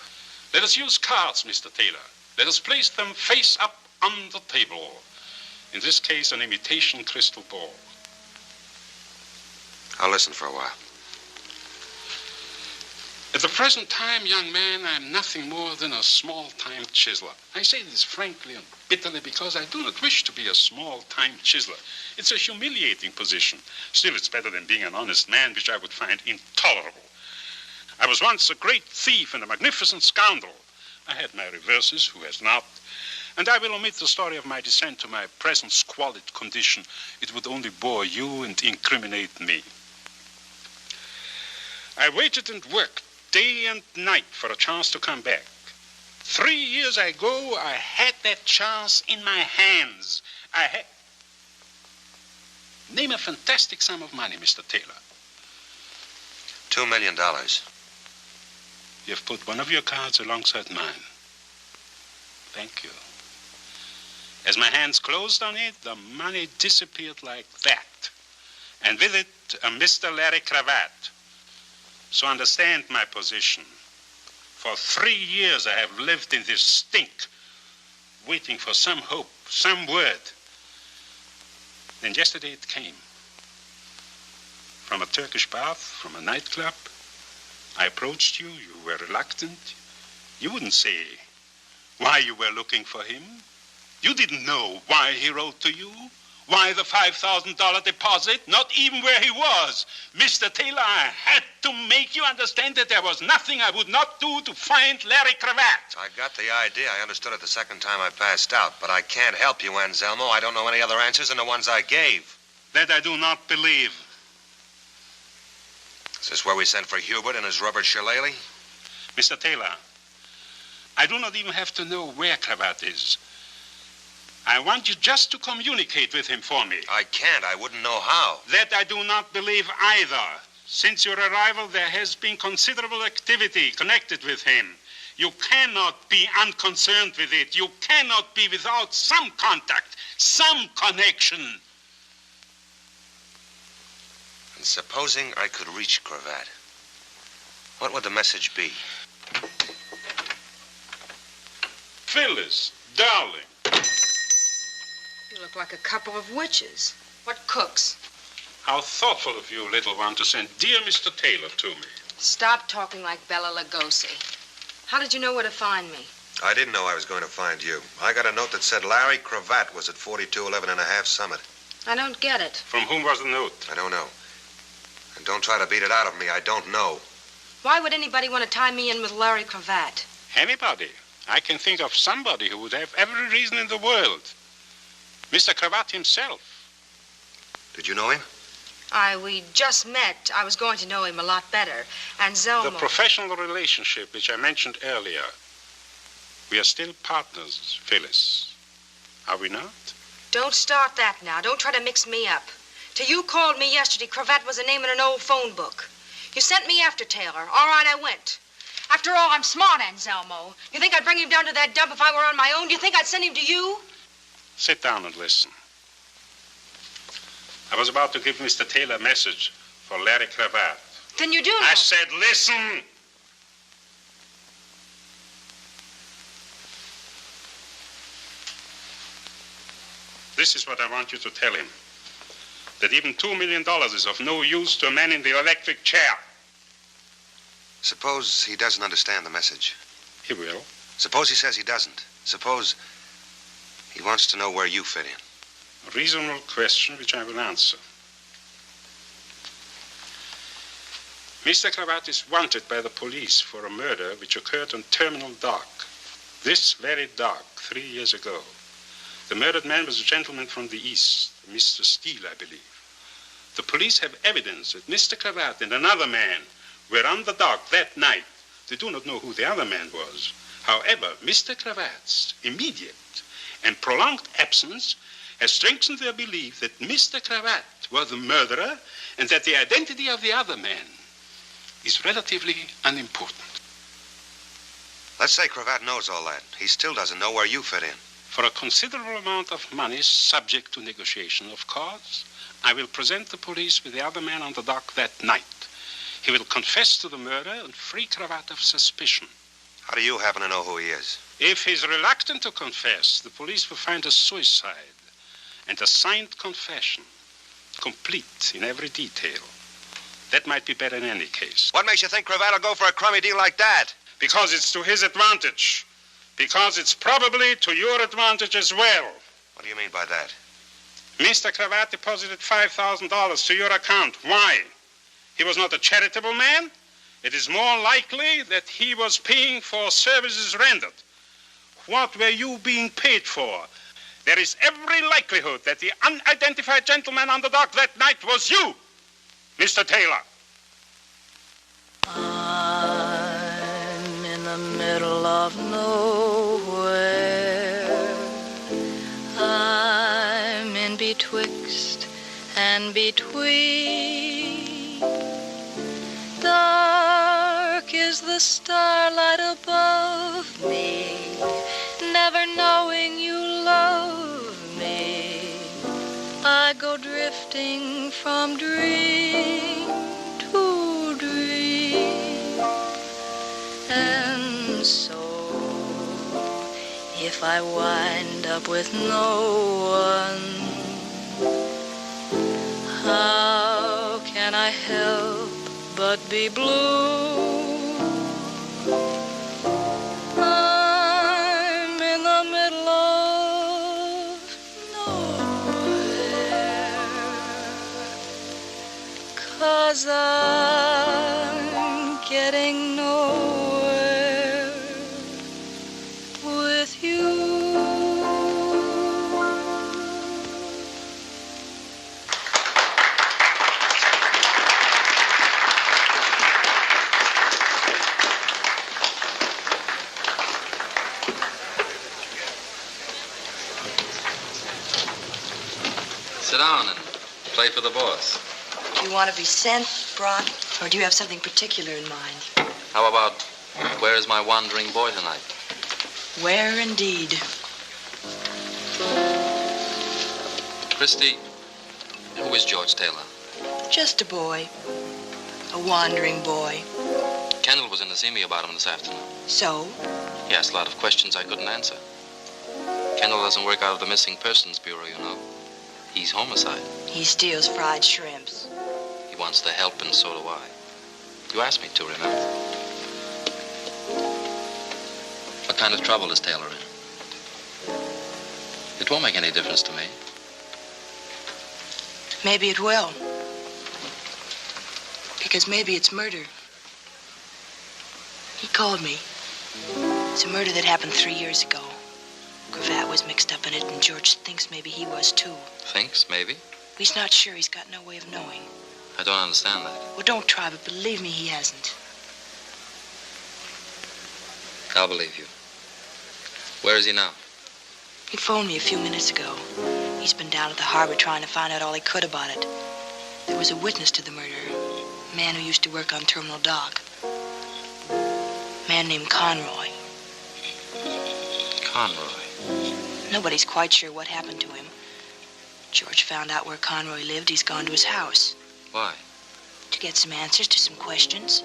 Let us use cards, Mr. Taylor. Let us place them face up on the table. In this case, an imitation crystal ball. I'll listen for a while. At the present time, young man, I'm nothing more than a small-time chiseler. I say this frankly and bitterly because I do not wish to be a small-time chiseler. It's a humiliating position. Still, it's better than being an honest man, which I would find intolerable. I was once a great thief and a magnificent scoundrel. I had my reverses, who has not? And I will omit the story of my descent to my present squalid condition. It would only bore you and incriminate me. I waited and worked day and night for a chance to come back. 3 years ago, I had that chance in my hands. Name a fantastic sum of money, Mr. Taylor. $2 million. You've put one of your cards alongside mine. Thank you. As my hands closed on it, the money disappeared like that. And with it, a Mr. Larry cravat. So understand my position. For 3 years, I have lived in this stink, waiting for some hope, some word. Then yesterday it came. From a Turkish bath, from a nightclub. I approached you. You were reluctant. You wouldn't say why you were looking for him. You didn't know why he wrote to you, Why the $5,000 deposit? Not even where he was. Mr. Taylor, I had to make you understand that there was nothing I would not do to find Larry Cravat. I got the idea. I understood it the second time I passed out. But I can't help you, Anselmo. I don't know any other answers than the ones I gave. That I do not believe. Is this where we sent for Hubert and his rubber shillelagh? Mr. Taylor, I do not even have to know where Cravat is. I want you just to communicate with him for me. I can't. I wouldn't know how. That I do not believe either. Since your arrival, there has been considerable activity connected with him. You cannot be unconcerned with it. You cannot be without some contact, some connection. And supposing I could reach Cravat, what would the message be? Phyllis, darling. You look like a couple of witches. What cooks? How thoughtful of you, little one, to send dear Mr. Taylor to me. Stop talking like Bela Lugosi. How did you know where to find me? I didn't know I was going to find you. I got a note that said Larry Cravat was at 4211 and a half Summit. I don't get it. From whom was the note? I don't know. And don't try to beat it out of me. I don't know. Why would anybody want to tie me in with Larry Cravat? Anybody. I can think of somebody who would have every reason in the world. Mr. Cravat himself. Did you know him? We just met. I was going to know him a lot better. And Zelmo... The professional relationship which I mentioned earlier. We are still partners, Phyllis. Are we not? Don't start that now. Don't try to mix me up. Till you called me yesterday, Cravat was a name in an old phone book. You sent me after Taylor. All right, I went. After all, I'm smart, Anselmo. You think I'd bring him down to that dump if I were on my own? Do you think I'd send him to you? Sit down and listen. I was about to give Mr. Taylor a message for Larry Cravat. Then you do know. I said, listen! This is what I want you to tell him. That even $2 million is of no use to a man in the electric chair. Suppose he doesn't understand the message. He will. Suppose he says he doesn't. Suppose he wants to know where you fit in. A reasonable question which I will answer. Mr. Cravat is wanted by the police for a murder which occurred on Terminal Dock. This very dock, 3 years ago. The murdered man was a gentleman from the East, Mr. Steele, I believe. The police have evidence that Mr. Cravat and another man were on the dock that night. They do not know who the other man was. However, Mr. Cravat's immediate and prolonged absence has strengthened their belief that Mr. Cravat was the murderer and that the identity of the other man is relatively unimportant. Let's say Cravat knows all that. He still doesn't know where you fit in. For a considerable amount of money, subject to negotiation, of course, I will present the police with the other man on the dock that night. He will confess to the murder and free Cravat of suspicion. How do you happen to know who he is? If he's reluctant to confess, the police will find a suicide and a signed confession, complete in every detail. That might be better in any case. What makes you think Cravat will go for a crummy deal like that? Because it's to his advantage. Because it's probably to your advantage as well. What do you mean by that? Mr. Cravat deposited $5,000 to your account. Why? He was not a charitable man. It is more likely that he was paying for services rendered. What were you being paid for? There is every likelihood that the unidentified gentleman on the dock that night was you, Mr. Taylor. I'm in the middle of nowhere. I'm in betwixt and between. Dark is the starlight above me, never knowing you love me. I go drifting from dream to dream. And so, if I wind up with no one, how can I help but be blue? I'm in the middle of nowhere. 'cause I'm getting nowhere with you. Sit down and play for the boss. Do you want to be sent, brought, or do you have something particular in mind? How about, where is my wandering boy tonight? Where indeed? Christy, who is George Taylor? Just a boy. A wandering boy. Kendall was in to see me about him this afternoon. So? He asked a lot of questions I couldn't answer. Kendall doesn't work out of the Missing Persons Bureau, you know. He's homicide. He steals fried shrimps. He wants to help, and so do I. You asked me to, remember? What kind of trouble is Taylor in? It won't make any difference to me. Maybe it will. Because maybe it's murder. He called me. It's a murder that happened 3 years ago. Cravat was mixed up in it, and George thinks maybe he was too. Thinks, maybe? He's not sure. He's got no way of knowing. I don't understand that. Well, don't try, but believe me, he hasn't. I'll believe you. Where is he now? He phoned me a few minutes ago. He's been down at the harbor trying to find out all he could about it. There was a witness to the murder. A man who used to work on Terminal Dock. A man named Conroy. Conroy? Nobody's quite sure what happened to him. George found out where Conroy lived. He's gone to his house. Why? To get some answers to some questions.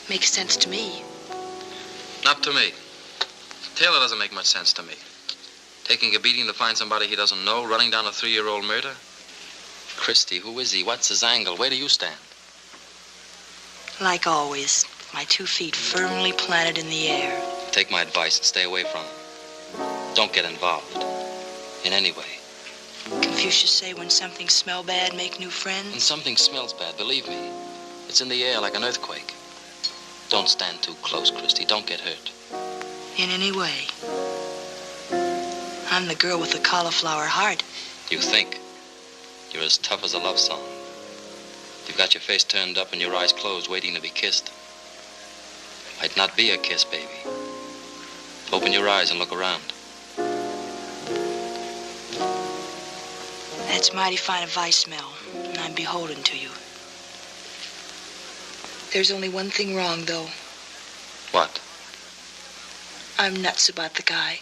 Makes sense to me. Not to me. Taylor doesn't make much sense to me. Taking a beating to find somebody he doesn't know, running down a 3-year-old murder. Christy, who is he? What's his angle? Where do you stand? Like always, my 2 feet firmly planted in the air. Take my advice and stay away from him. Don't get involved. In any way. Confucius say when something smell bad, make new friends. When something smells bad, believe me, it's in the air like an earthquake. Don't stand too close, Christy. Don't get hurt. In any way. I'm the girl with the cauliflower heart. You think. You're as tough as a love song. You've got your face turned up and your eyes closed, waiting to be kissed. Might not be a kiss, baby. Open your eyes and look around. That's mighty fine advice, Mel, and I'm beholden to you. There's only one thing wrong, though. What? I'm nuts about the guy.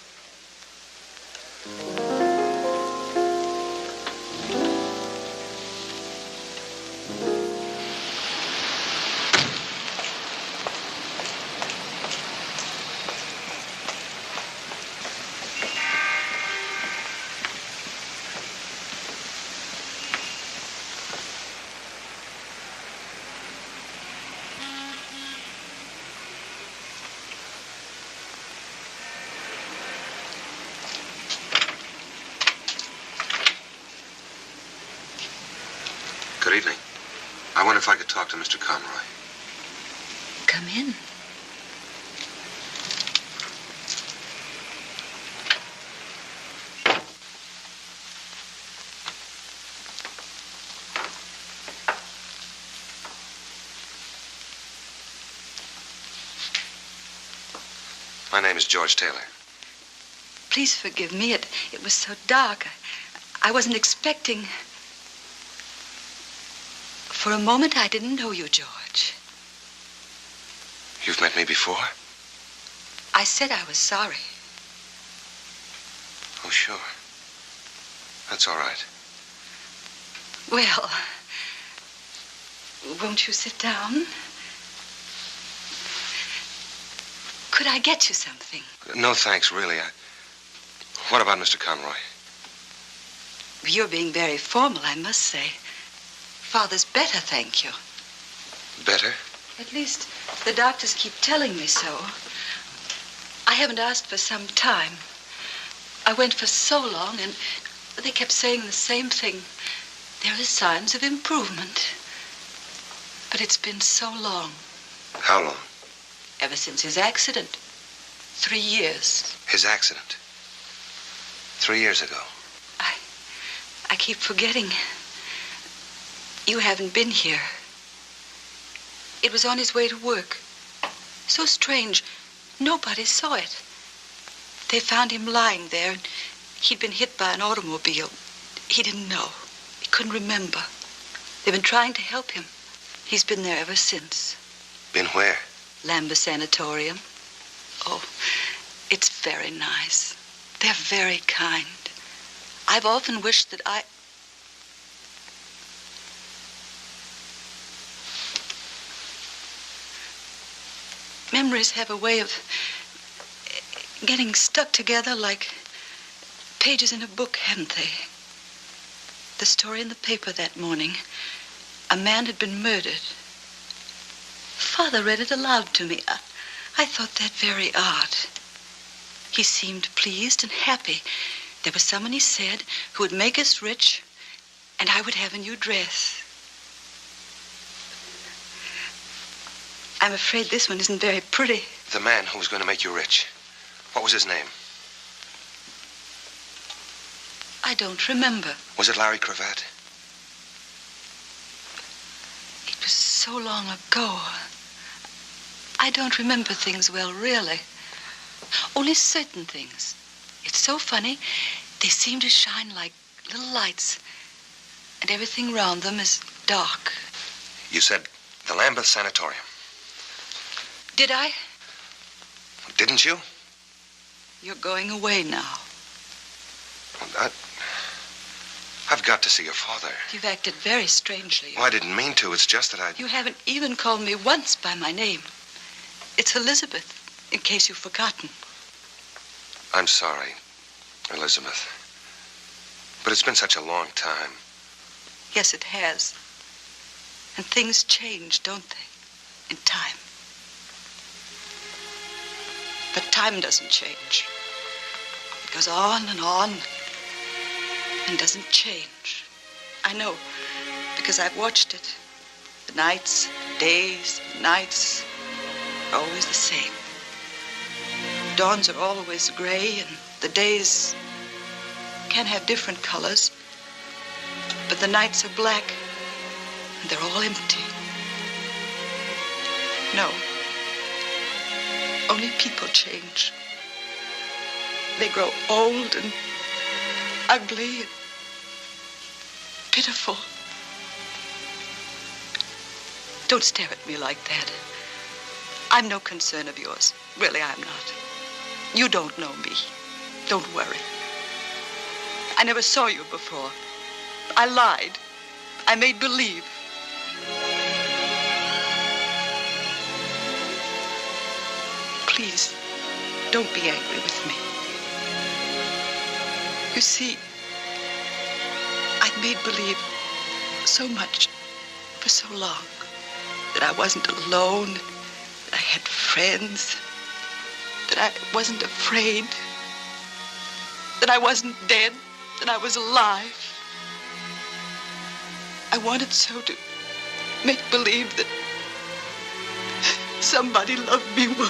Good evening. I wonder if I could talk to Mr. Conroy. Come in. My name is George Taylor. Please forgive me. It was so dark. I wasn't expecting... For a moment, I didn't know you, George. You've met me before? I said I was sorry. Oh, sure. That's all right. Well, won't you sit down? Could I get you something? No, thanks, really. What about Mr. Conroy? You're being very formal, I must say. Father's better, thank you. Better? At least the doctors keep telling me so. I haven't asked for some time. I went for so long, and they kept saying the same thing. There are signs of improvement. But it's been so long. How long? Ever since his accident. 3 years. His accident? 3 years ago. I keep forgetting. You haven't been here. It was on his way to work. So strange. Nobody saw it. They found him lying there. He'd been hit by an automobile. He didn't know. He couldn't remember. They've been trying to help him. He's been there ever since. Been where? Lambeth Sanatorium. Oh, it's very nice. They're very kind. I've often wished that I... Memories have a way of getting stuck together like pages in a book, haven't they? The story in the paper that morning. A man had been murdered. Father read it aloud to me. I thought that very odd. He seemed pleased and happy. There was someone, he said, who would make us rich, and I would have a new dress. I'm afraid this one isn't very pretty. The man who was going to make you rich. What was his name? I don't remember. Was it Larry Cravat? It was so long ago. I don't remember things well, really. Only certain things. It's so funny. They seem to shine like little lights, and everything around them is dark. You said the Lambeth Sanatorium. Did I? Didn't you? You're going away now. I've got to see your father. You've acted very strangely. Oh, I didn't mean to. It's just that I... You haven't even called me once by my name. It's Elizabeth, in case you've forgotten. I'm sorry, Elizabeth. But it's been such a long time. Yes, it has. And things change, don't they? In time. But time doesn't change. It goes on and doesn't change. I know, because I've watched it. The nights, days, nights are always the same. Dawns are always gray, and the days can have different colors. But the nights are black, and they're all empty. No. Only people change. They grow old and ugly and pitiful. Don't stare at me like that. I'm no concern of yours. Really, I'm not. You don't know me. Don't worry. I never saw you before. I lied. I made believe. Please, don't be angry with me. You see, I've made believe so much for so long that I wasn't alone, that I had friends, that I wasn't afraid, that I wasn't dead, that I was alive. I wanted so to make believe that somebody loved me more.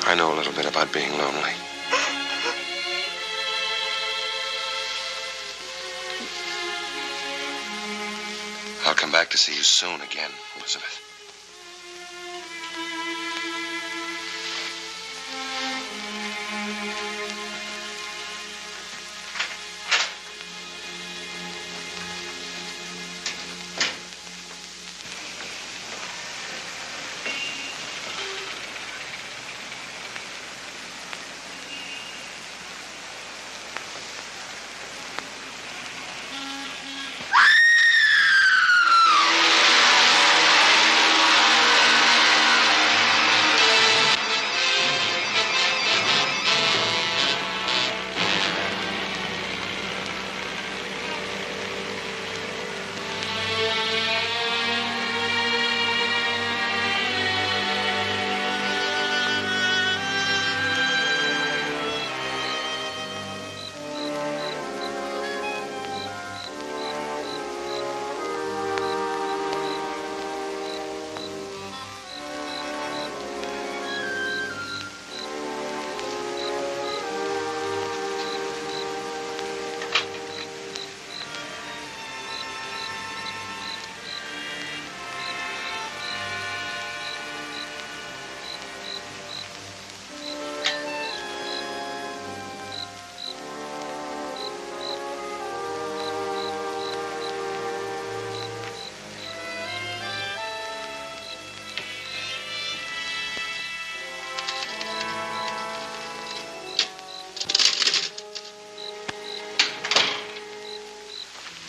I know a little bit about being lonely. I'll come back to see you soon again, Elizabeth.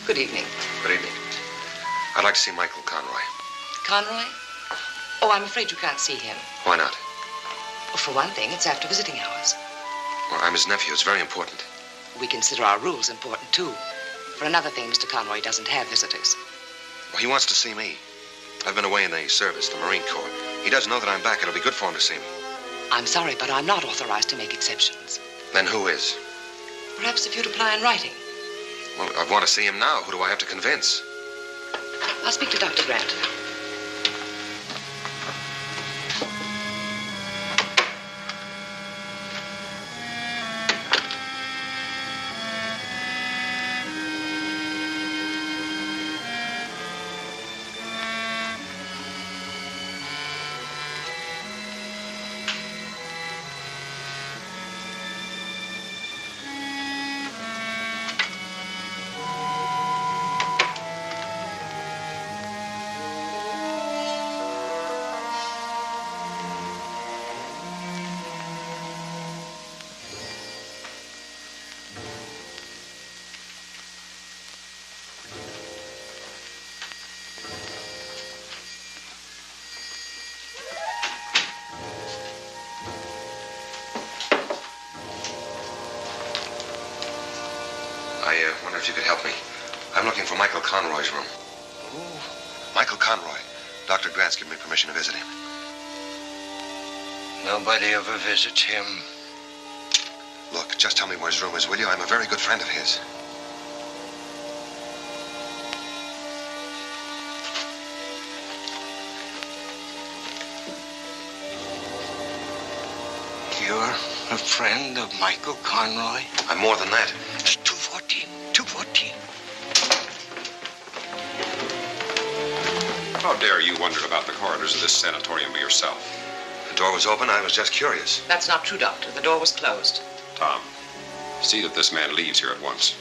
Good evening. Good evening. I'd like to see Michael Conroy. Conroy? Oh, I'm afraid you can't see him. Why not? Well, for one thing, it's after visiting hours. Well, I'm his nephew. It's very important. We consider our rules important, too. For another thing, Mr. Conroy doesn't have visitors. Well, he wants to see me. I've been away in the service, the Marine Corps. He doesn't know that I'm back. It'll be good for him to see me. I'm sorry, but I'm not authorized to make exceptions. Then who is? Perhaps if you'd apply in writing. Well, I want to see him now. Who do I have to convince? I'll speak to Dr. Grant. I wonder if you could help me. I'm looking for Michael Conroy's room. Oh. Michael Conroy. Dr. Grant's given me permission to visit him. Nobody ever visits him. Look, just tell me where his room is, will you? I'm a very good friend of his. You're a friend of Michael Conroy? I'm more than that. It's 214. 214. How dare you wander about the corridors of this sanatorium by yourself? The door was open. I was just curious. That's not true, Doctor. The door was closed. Tom, see that this man leaves here at once.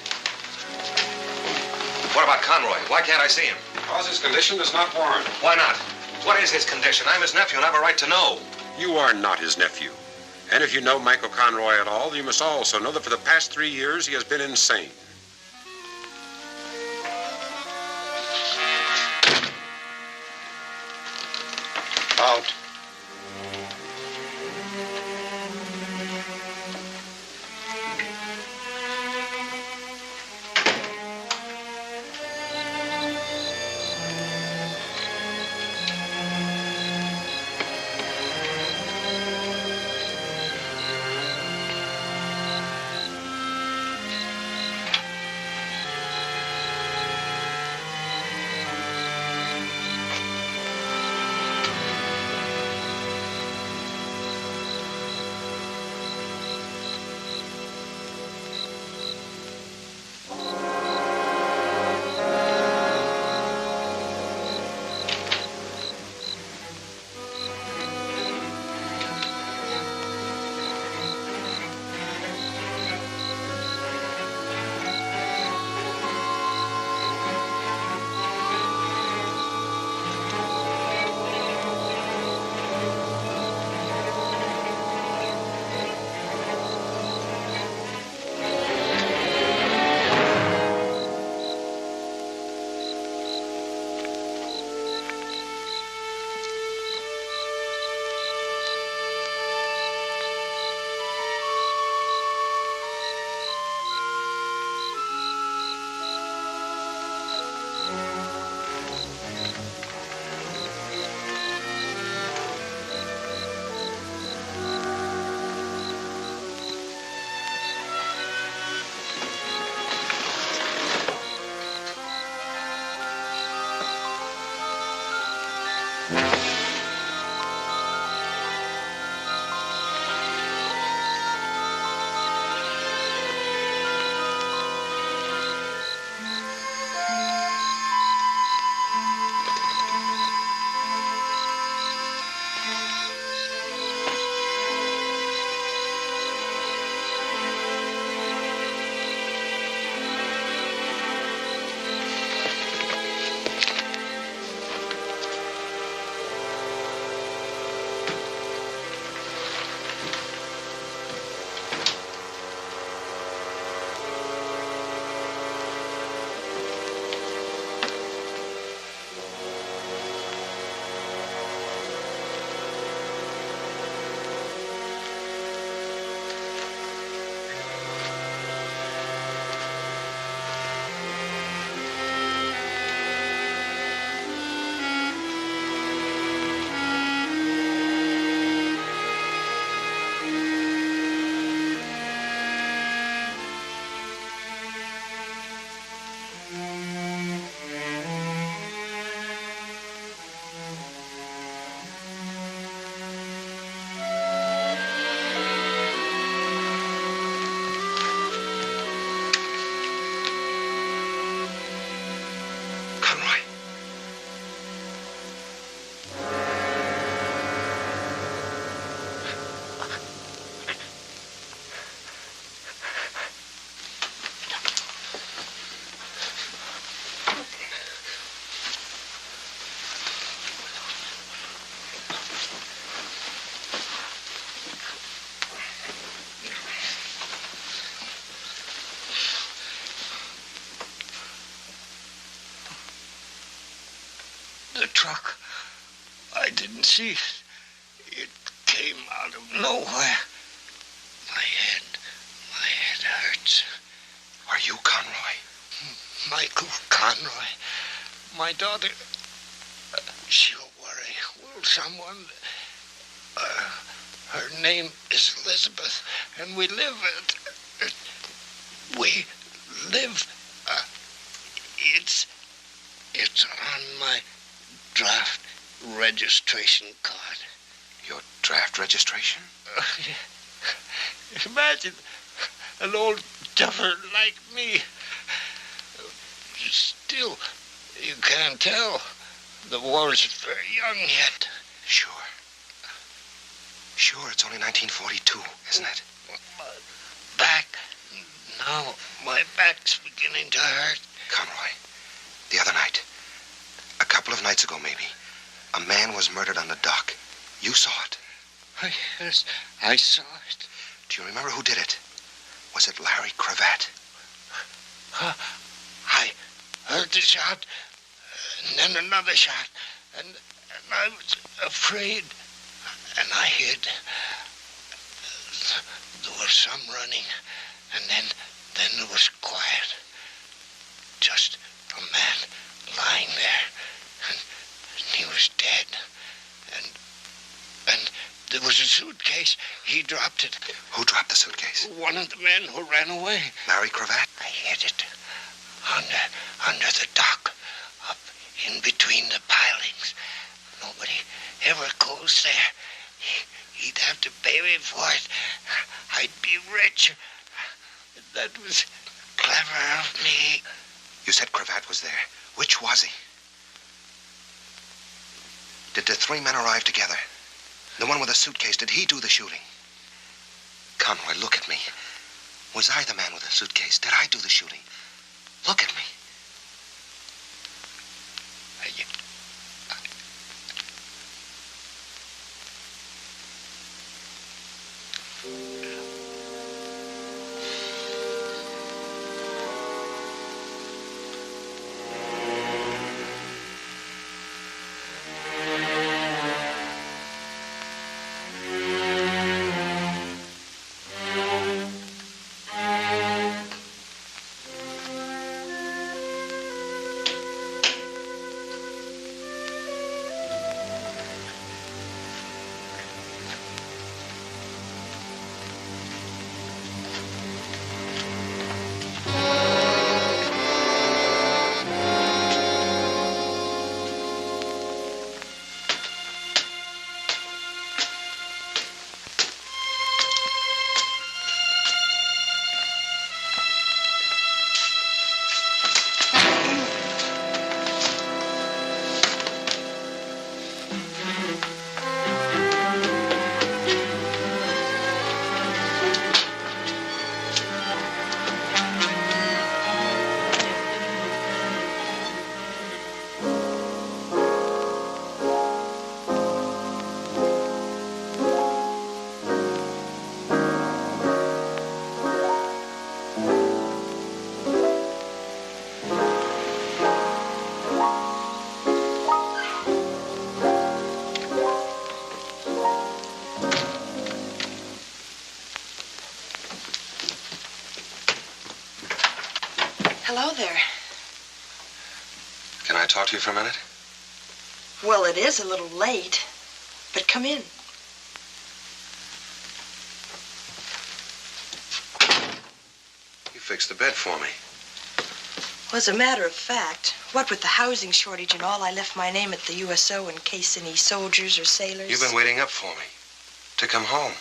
What about Conroy? Why can't I see him? Because his condition does not warrant. Why not? What is his condition? I'm his nephew and I have a right to know. You are not his nephew. And if you know Michael Conroy at all, you must also know that for the past 3 years he has been insane. Out. truck. I didn't see it. It came out of nowhere. My head hurts. Are you Conroy? Michael Conroy. My daughter, she'll worry. Will someone? Her name is Elizabeth, and we live it's on my draft registration card. Your draft registration? Imagine an old duffer like me. Still, you can't tell. The war's very young yet. Sure. Sure, it's only 1942, isn't it? My back. Now, my back's beginning to hurt. Conroy, the other night, a couple of nights ago maybe, a man was murdered on the dock. You saw it. Yes, I saw it. Do you remember who did it? Was it Larry Cravat? I heard the shot, and then another shot, and I was afraid, and I hid. There was some running, and then there was quiet. Just a man lying there, and he was dead. And there was a suitcase. He dropped it. Who dropped the suitcase? One of the men who ran away. Larry Cravat? I hid it under the dock, up in between the pilings. Nobody ever goes there. He'd have to pay me for it. I'd be rich. That was clever of me. You said Cravat was there. Which was he? Did the three men arrive together? The one with the suitcase, did he do the shooting? Conroy, look at me. Was I the man with the suitcase? Did I do the shooting? Look at me. Hello there. Can I talk to you for a minute? Well, it is a little late, but come in. You fixed the bed for me. Well, as a matter of fact, what with the housing shortage and all, I left my name at the USO in case any soldiers or sailors... You've been waiting up for me. To come home.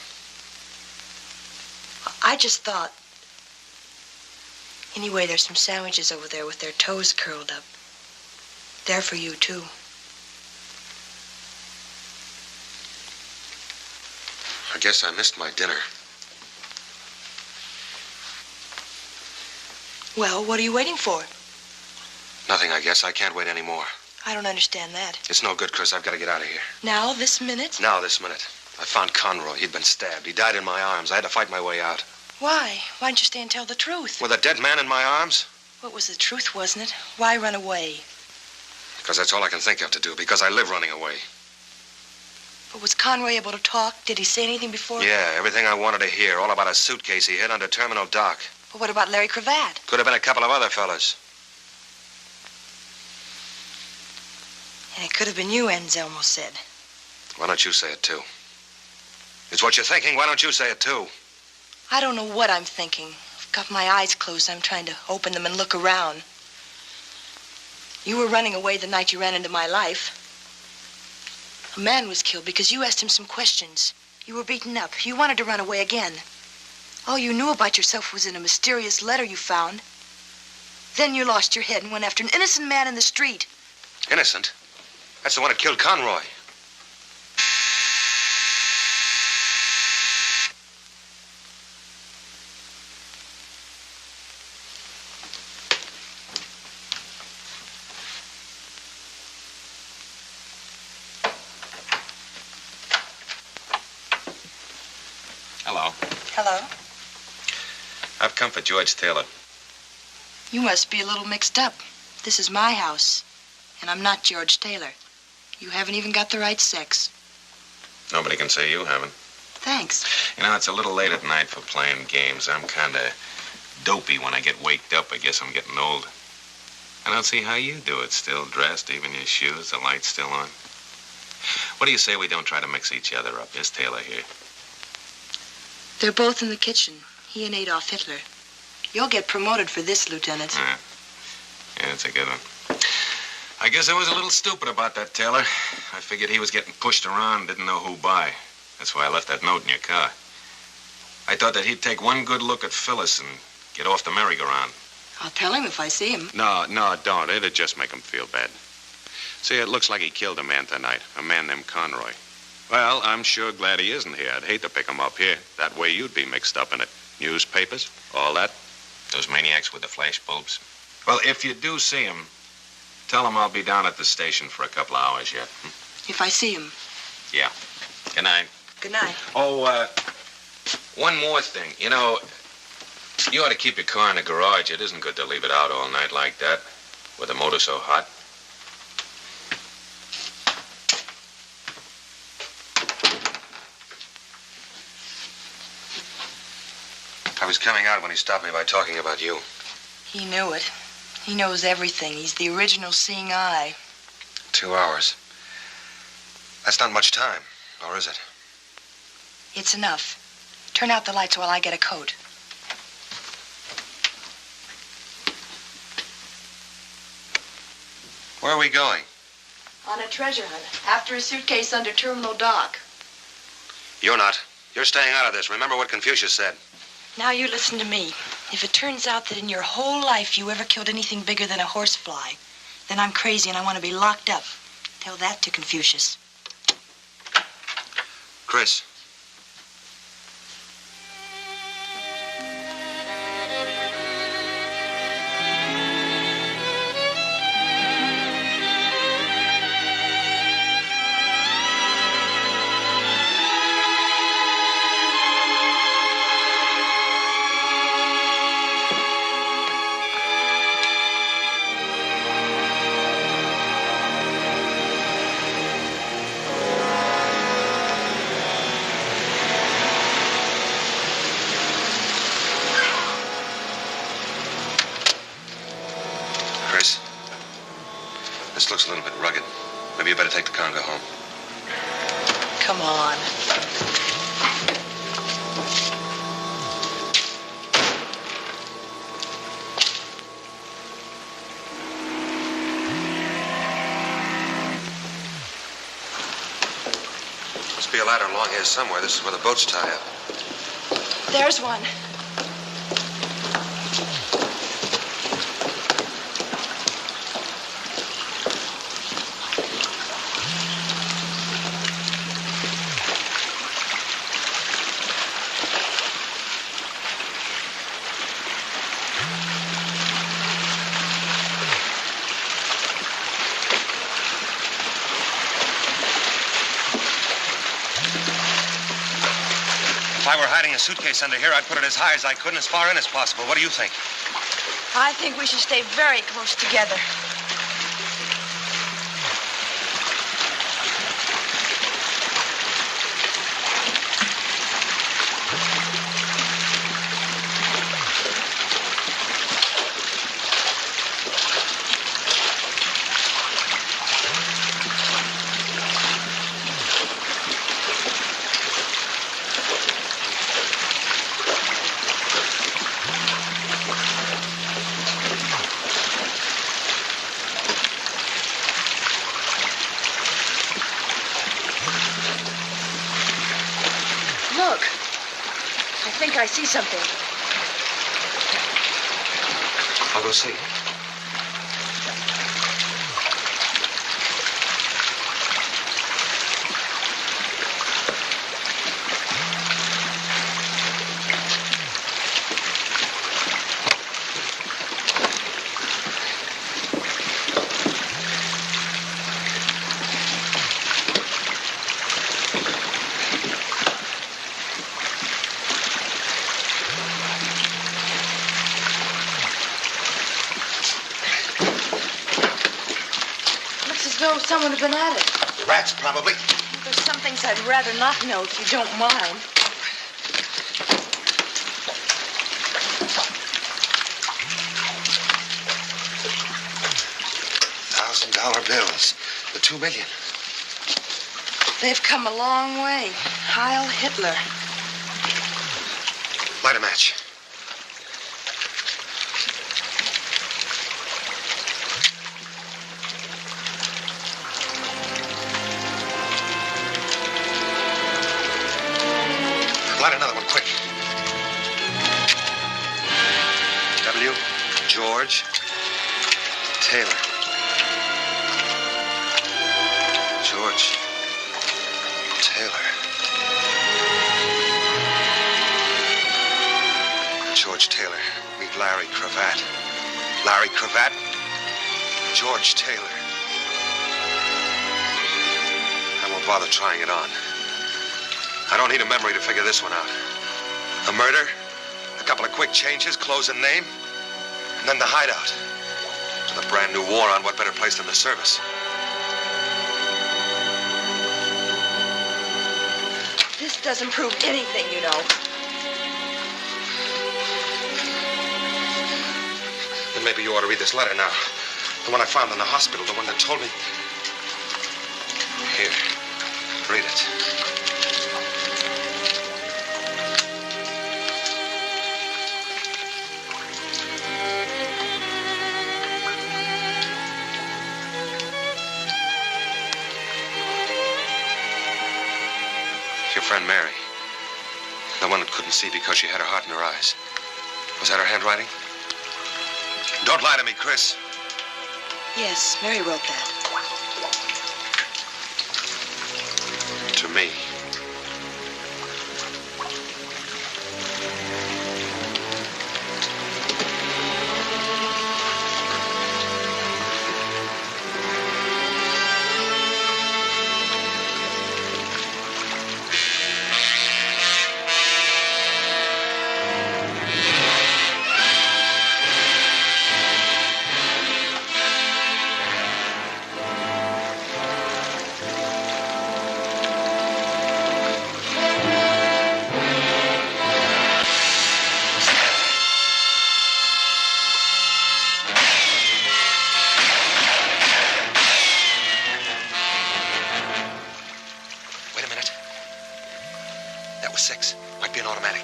I just thought... Anyway, there's some sandwiches over there with their toes curled up. They're for you, too. I guess I missed my dinner. Well, what are you waiting for? Nothing, I guess. I can't wait anymore. I don't understand that. It's no good, Chris. I've got to get out of here. Now, this minute? Now, this minute. I found Conroy. He'd been stabbed. He died in my arms. I had to fight my way out. Why? Why didn't you stay and tell the truth? With a dead man in my arms? What was the truth, wasn't it? Why run away? Because that's all I can think of to do, because I live running away. But was Conroy able to talk? Did he say anything before? Yeah, everything I wanted to hear, all about a suitcase he hid under Terminal Dock. But what about Larry Cravat? Could have been a couple of other fellas. And it could have been you, Anselmo said. Why don't you say it, too? It's what you're thinking. Why don't you say it, too? I don't know what I'm thinking. I've got my eyes closed. I'm trying to open them and look around. You were running away the night you ran into my life. A man was killed because you asked him some questions. You were beaten up. You wanted to run away again. All you knew about yourself was in a mysterious letter you found. Then you lost your head and went after an innocent man in the street. Innocent? That's the one who killed Conroy. Hello. Hello? I've come for George Taylor. You must be a little mixed up. This is my house, and I'm not George Taylor. You haven't even got the right sex. Nobody can say you haven't. Thanks. You know, it's a little late at night for playing games. I'm kind of dopey when I get waked up. I guess I'm getting old. I don't see how you do it. Still dressed, even your shoes, the light's still on. What do you say we don't try to mix each other up? There's Taylor here. They're both in the kitchen, he and Adolf Hitler. You'll get promoted for this, Lieutenant. Yeah, that's a good one. I guess I was a little stupid about that, Taylor. I figured he was getting pushed around, didn't know who by. That's why I left that note in your car. I thought that he'd take one good look at Phyllis and get off the merry-go-round. I'll tell him if I see him. No, don't. It'd just make him feel bad. See, it looks like he killed a man tonight, a man named Conroy. Well, I'm sure glad he isn't here. I'd hate to pick him up here. That way you'd be mixed up in it. Newspapers, all that. Those maniacs with the flash bulbs. Well, if you do see him, tell him I'll be down at the station for a couple of hours yet. If I see him. Yeah. Good night. Good night. Oh, one more thing. You know, you ought to keep your car in the garage. It isn't good to leave it out all night like that, with the motor so hot. I was coming out when he stopped me by talking about you. He knew it. He knows everything. He's the original seeing eye. 2 hours. That's not much time, or is it? It's enough. Turn out the lights while I get a coat. Where are we going? On a treasure hunt. After a suitcase under Terminal Dock. You're not. You're staying out of this. Remember what Confucius said. Now you listen to me. If it turns out that in your whole life you ever killed anything bigger than a horsefly, then I'm crazy and I want to be locked up. Tell that to Confucius. Chris. This looks a little bit rugged. Maybe you better take the car and go home. Come on. Must be a ladder along here somewhere. This is where the boats tie up. There's one. If I were hiding a suitcase under here, I'd put it as high as I could and as far in as possible. What do you think? I think we should stay very close together. think I see something. I'll go see. Someone had been at it. The rats, probably. There's some things I'd rather not know if you don't mind. $1,000 bills. The 2 million. They've come a long way. Heil Hitler. Light a match. Light another one, quick. W. George Taylor. George Taylor. George Taylor. Meet Larry Cravat. Larry Cravat. George Taylor. I won't bother trying it on. I don't need a memory to figure this one out. A murder, a couple of quick changes, clothes and name, and then the hideout. With a brand new war on, what better place than the service? This doesn't prove anything, you know. Then maybe you ought to read this letter now. The one I found in the hospital, the one that told me... Here, read it. Your friend Mary. The one that couldn't see because she had her heart in her eyes. Was that her handwriting? Don't lie to me, Chris. Yes, Mary wrote that. To me. That was 6. Might be an automatic.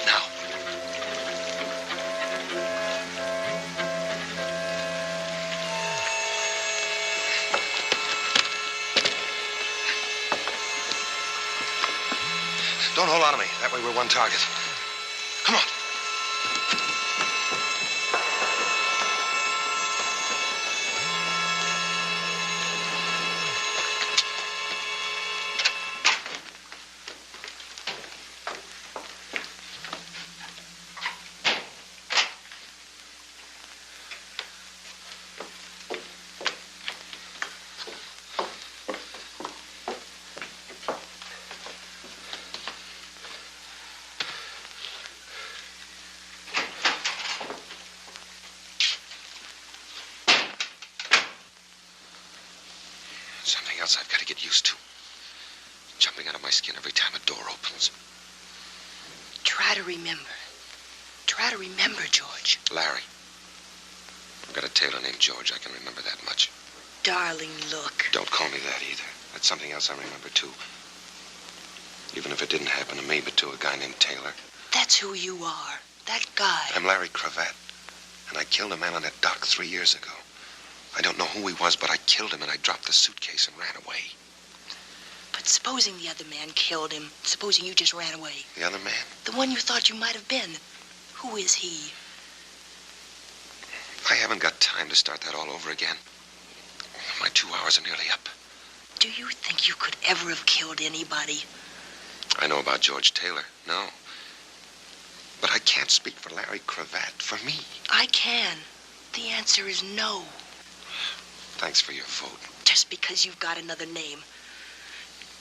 Now. Don't hold on to me. That way we're one target. Come on. Something else I've got to get used to. Jumping out of my skin every time a door opens. Try to remember. Try to remember, George. Larry. I've got a tailor named George. I can remember that much. Darling, look. Don't call me that either. That's something else I remember, too. Even if it didn't happen to me, but to a guy named Taylor. That's who you are. That guy. I'm Larry Cravat. And I killed a man on that dock 3 years ago. I don't know who he was, but I killed him and I dropped the suitcase and ran away. But Supposing the other man killed him. Supposing you just ran away. The other man? The one you thought you might have been. Who is he? I haven't got time to start that all over again. My 2 hours are nearly up. Do you think you could ever have killed anybody? I know about George Taylor. No. But I can't speak for Larry Cravat. For me. I can. The answer is no. Thanks for your vote. Just because you've got another name.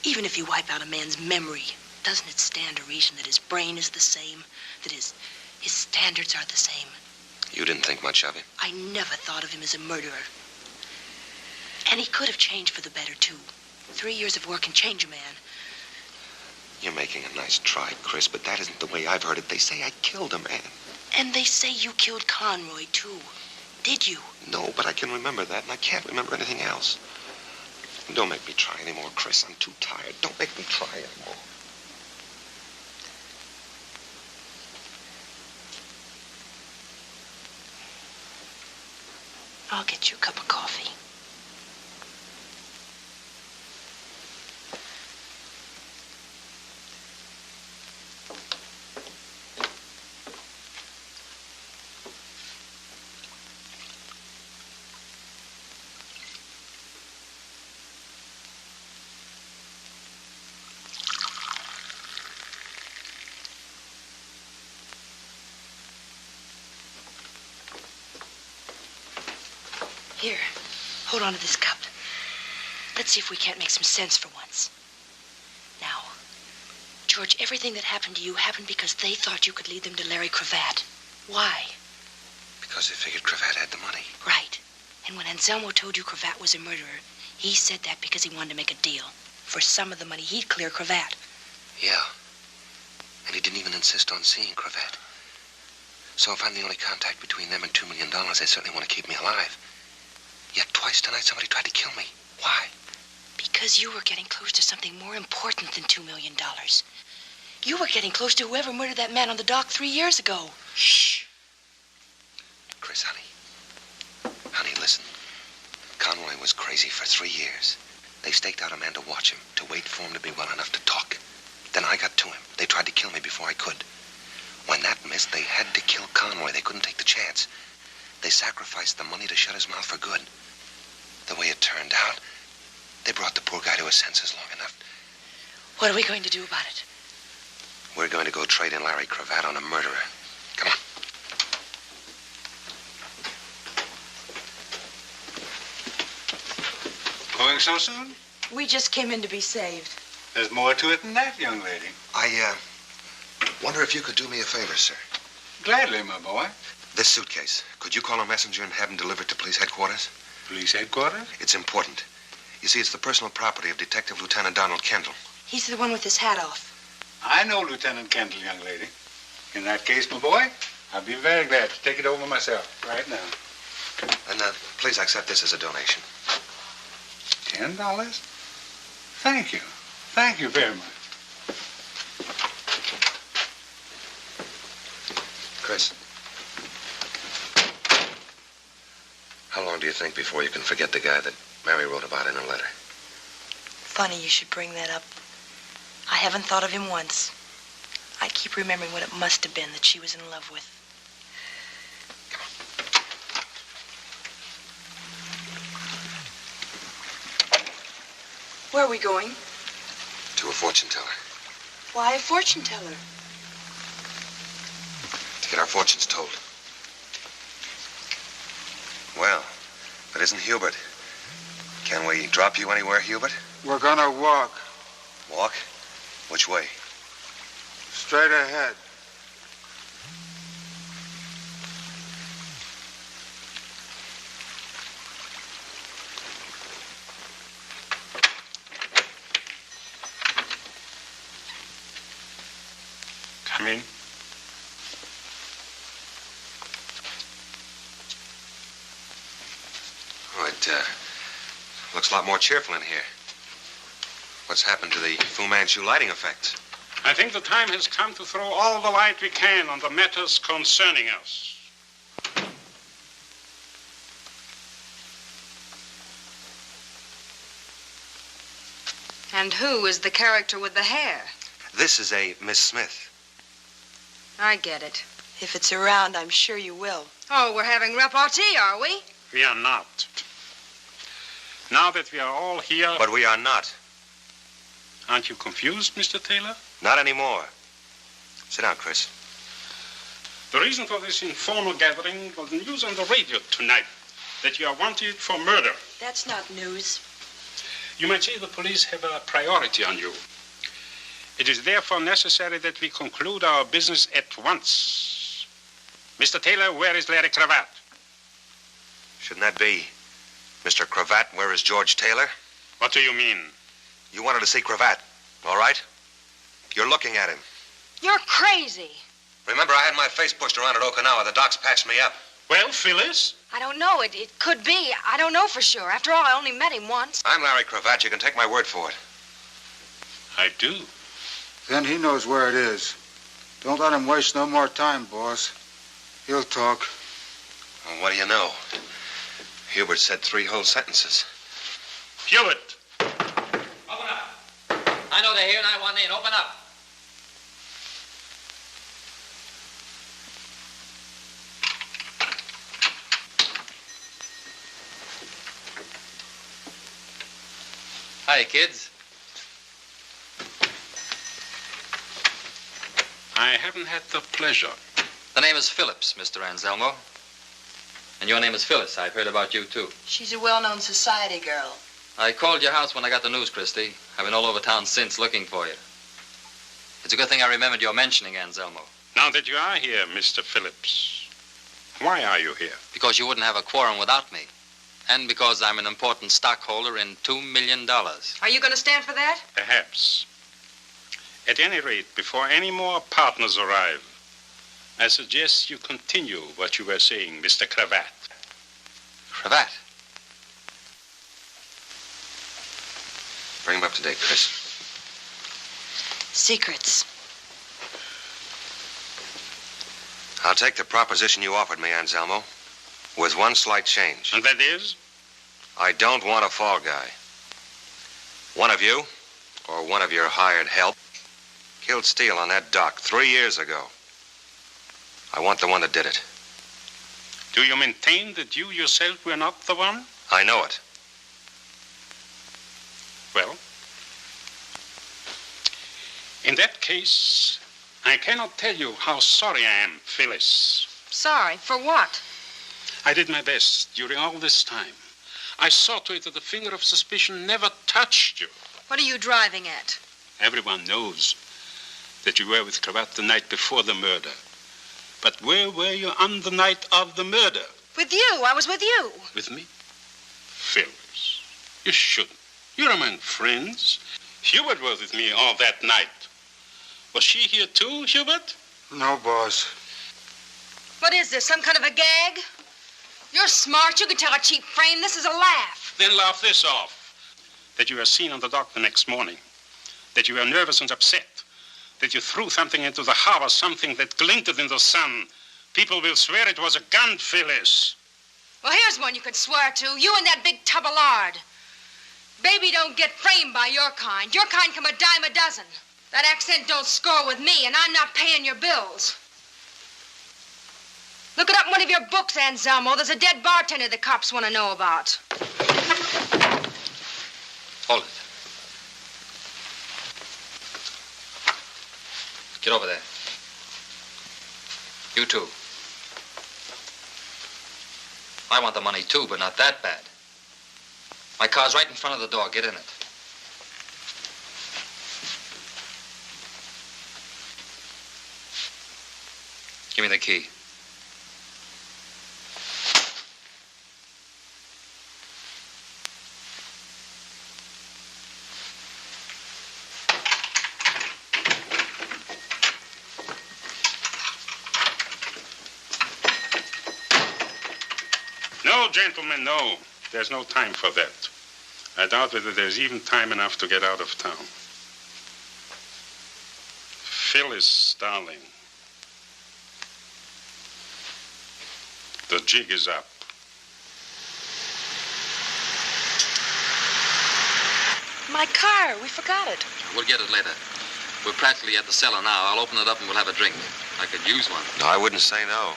Even if you wipe out a man's memory, doesn't it stand to reason that his brain is the same? That his standards are the same? You didn't think much of him? I never thought of him as a murderer. And he could have changed for the better, too. 3 years of work can change a man. You're making a nice try, Chris, but that isn't the way I've heard it. They say I killed a man. And they say you killed Conroy, too. Did you? No, but I can remember that, and I can't remember anything else. Don't make me try anymore, Chris. I'm too tired. Don't make me try anymore. I'll get you a cup of coffee. Here, hold on to this cup. Let's see if we can't make some sense for once. Now, George, everything that happened to you happened because they thought you could lead them to Larry Cravat. Why? Because they figured Cravat had the money. Right. And when Anselmo told you Cravat was a murderer, he said that because he wanted to make a deal. For some of the money, he'd clear Cravat. Yeah. And he didn't even insist on seeing Cravat. So if I'm the only contact between them and $2 million, they certainly want to keep me alive. Yet twice tonight somebody tried to kill me. Why? Because you were getting close to something more important than $2 million. You were getting close to whoever murdered that man on the dock 3 years ago. Shh. Chris, honey. Honey, listen. Conroy was crazy for 3 years. They staked out a man to watch him, to wait for him to be well enough to talk. Then I got to him. They tried to kill me before I could. When that missed, they had to kill Conroy. They couldn't take the chance. They sacrificed the money to shut his mouth for good. The way it turned out, they brought the poor guy to his senses long enough. What are we going to do about it? We're going to go trade in Larry Cravat on a murderer. Come on. Going so soon? We just came in to be saved. There's more to it than that, young lady. I wonder if you could do me a favor, sir. Gladly, my boy. This suitcase, could you call a messenger and have him delivered to police headquarters? Police headquarters? It's important. You see, it's the personal property of Detective Lieutenant Donald Kendall. He's the one with his hat off. I know Lieutenant Kendall, young lady. In that case, my boy, I'll be very glad to take it over myself right now. And please accept this as a donation. $10? Thank you. Thank you very much. Chris. How long do you think before you can forget the guy that Mary wrote about in her letter? Funny you should bring that up. I haven't thought of him once. I keep remembering what it must have been that she was in love with. Where are we going? To a fortune teller. Why a fortune teller? To get our fortunes told. Well, but isn't Hubert? Can we drop you anywhere, Hubert? We're gonna walk. Walk? Which way? Straight ahead. Come in. Oh, it looks a lot more cheerful in here. What's happened to the Fu Manchu lighting effects? I think the time has come to throw all the light we can on the matters concerning us. And who is the character with the hair? This is a Miss Smith. I get it. If it's around, I'm sure you will. Oh, we're having repartee, are we? We are not. Now that we are all here... But we are not. Aren't you confused, Mr. Taylor? Not anymore. Sit down, Chris. The reason for this informal gathering was the news on the radio tonight that you are wanted for murder. That's not news. You might say the police have a priority on you. It is therefore necessary that we conclude our business at once. Mr. Taylor, where is Larry Cravat? Shouldn't that be Mr. Cravat? Where is George Taylor? What do you mean? You wanted to see Cravat, all right? You're looking at him. You're crazy. Remember, I had my face pushed around at Okinawa. The docs patched me up. Well, Phyllis? I don't know. It could be. I don't know for sure. After all, I only met him once. I'm Larry Cravat. You can take my word for it. I do. Then he knows where it is. Don't let him waste no more time, boss. He'll talk. Well, what do you know? Hubert said 3 whole sentences. Hubert! Open up. I know they're here and I want in. Open up. Hi, kids. I haven't had the pleasure. The name is Phillips, Mr. Anselmo. And your name is Phyllis. I've heard about you, too. She's a well-known society girl. I called your house when I got the news, Christy. I've been all over town since looking for you. It's a good thing I remembered your mentioning, Anselmo. Now that you are here, Mr. Phillips, why are you here? Because you wouldn't have a quorum without me. And because I'm an important stockholder in $2 million. Are you going to stand for that? Perhaps. At any rate, before any more partners arrive, I suggest you continue what you were saying, Mr. Cravat. Cravat? Bring him up to date, Chris. Secrets. I'll take the proposition you offered me, Anselmo, with one slight change. And that is? I don't want a fall guy. One of you, or one of your hired help, killed Steele on that dock 3 years ago. I want the one that did it. Do you maintain that you yourself were not the one? I know it. Well, in that case, I cannot tell you how sorry I am, Phyllis. Sorry, for what? I did my best during all this time. I saw to it that the finger of suspicion never touched you. What are you driving at? Everyone knows that you were with Cravat the night before the murder. But where were you on the night of the murder? With you. I was with you. With me? Phyllis, you shouldn't. You're among friends. Hubert was with me all that night. Was she here too, Hubert? No, boss. What is this, some kind of a gag? You're smart. You can tell a cheap frame. This is a laugh. Then laugh this off. That you were seen on the dock the next morning. That you were nervous and upset. That you threw something into the harbor, something that glinted in the sun. People will swear it was a gun, Phyllis. Well, here's one you could swear to. You and that big tub of lard. Baby don't get framed by your kind. Your kind come a dime a dozen. That accent don't score with me, and I'm not paying your bills. Look it up in one of your books, Anselmo. There's a dead bartender the cops want to know about. Hold it. Get over there. You too. I want the money too, but not that bad. My car's right in front of the door. Get in it. Give me the key. No, gentlemen, no. There's no time for that. I doubt whether there's even time enough to get out of town. Phyllis, darling. The jig is up. My car. We forgot it. We'll get it later. We're practically at the cellar now. I'll open it up and we'll have a drink. I could use one. No, I wouldn't say no.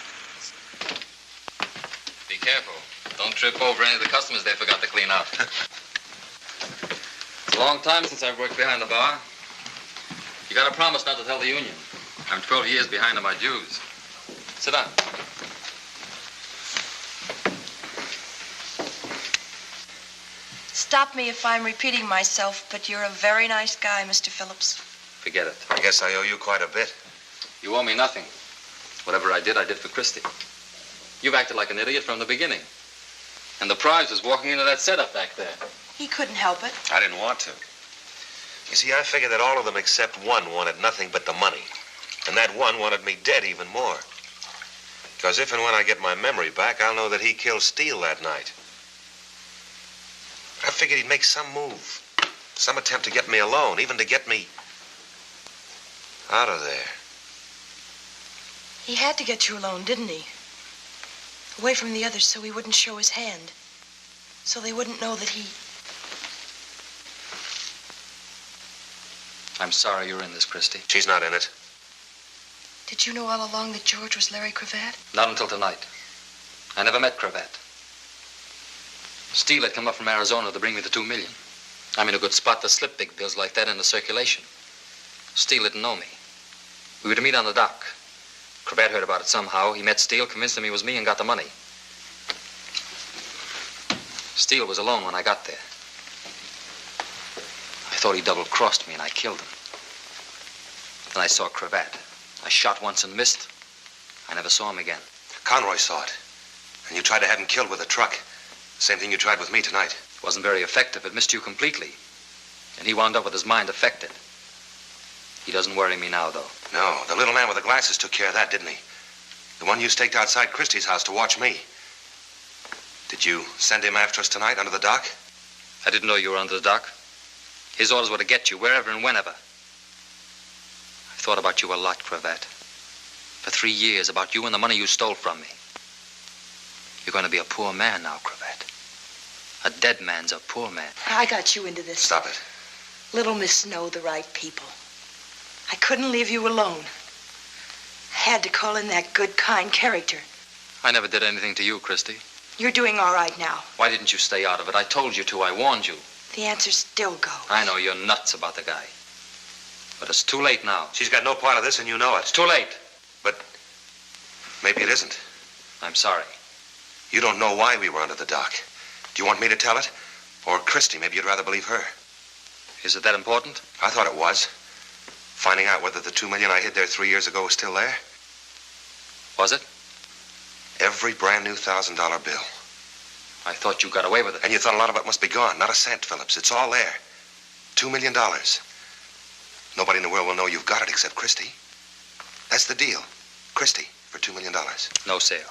Be careful. Don't trip over any of the customers they forgot to clean out. It's a long time since I've worked behind the bar. You got to promise not to tell the union. I'm 12 years behind on my dues. Sit down. Stop me if I'm repeating myself, but you're a very nice guy, Mr. Phillips. Forget it. I guess I owe you quite a bit. You owe me nothing. Whatever I did for Christie. You've acted like an idiot from the beginning. And the prize was walking into that setup back there. He couldn't help it. I didn't want to. You see, I figured that all of them except one wanted nothing but the money. And that one wanted me dead even more. Because if and when I get my memory back, I'll know that he killed Steele that night. But I figured he'd make some move. Some attempt to get me alone, even to get me out of there. He had to get you alone, didn't he? Away from the others so he wouldn't show his hand. So they wouldn't know that he... I'm sorry you're in this, Christie. She's not in it. Did you know all along that George was Larry Cravat? Not until tonight. I never met Cravat. Steele had come up from Arizona to bring me the $2 million. I'm in a good spot to slip big bills like that into circulation. Steele didn't know me. We were to meet on the dock. Cravat heard about it somehow. He met Steele, convinced him he was me, and got the money. Steele was alone when I got there. I thought he double-crossed me, and I killed him. Then I saw Cravat. I shot once and missed. I never saw him again. Conroy saw it. And you tried to have him killed with a truck. Same thing you tried with me tonight. It wasn't very effective. It missed you completely. And he wound up with his mind affected. He doesn't worry me now, though. No, the little man with the glasses took care of that, didn't he? The one you staked outside Christie's house to watch me. Did you send him after us tonight under the dock? I didn't know you were under the dock. His orders were to get you wherever and whenever. I thought about you a lot, Cravat. For 3 years, about you and the money you stole from me. You're going to be a poor man now, Cravat. A dead man's a poor man. I got you into this. Stop it. Little Miss know the right people. I couldn't leave you alone. Had to call in that good, kind character. I never did anything to you, Christie. You're doing all right now. Why didn't you stay out of it? I told you to. I warned you. The answer still goes. I know you're nuts about the guy. But it's too late now. She's got no part of this, and you know it. It's too late. But maybe it isn't. I'm sorry. You don't know why we were under the dock. Do you want me to tell it? Or Christie, maybe you'd rather believe her. Is it that important? I thought it was. Finding out whether the $2 million I hid there 3 years ago was still there. Was it? Every brand new $1,000 bill. I thought you got away with it. And you thought a lot of it must be gone. Not a cent, Phillips. It's all there. $2 million. Nobody in the world will know you've got it except Christie. That's the deal. Christie for $2 million. No sale.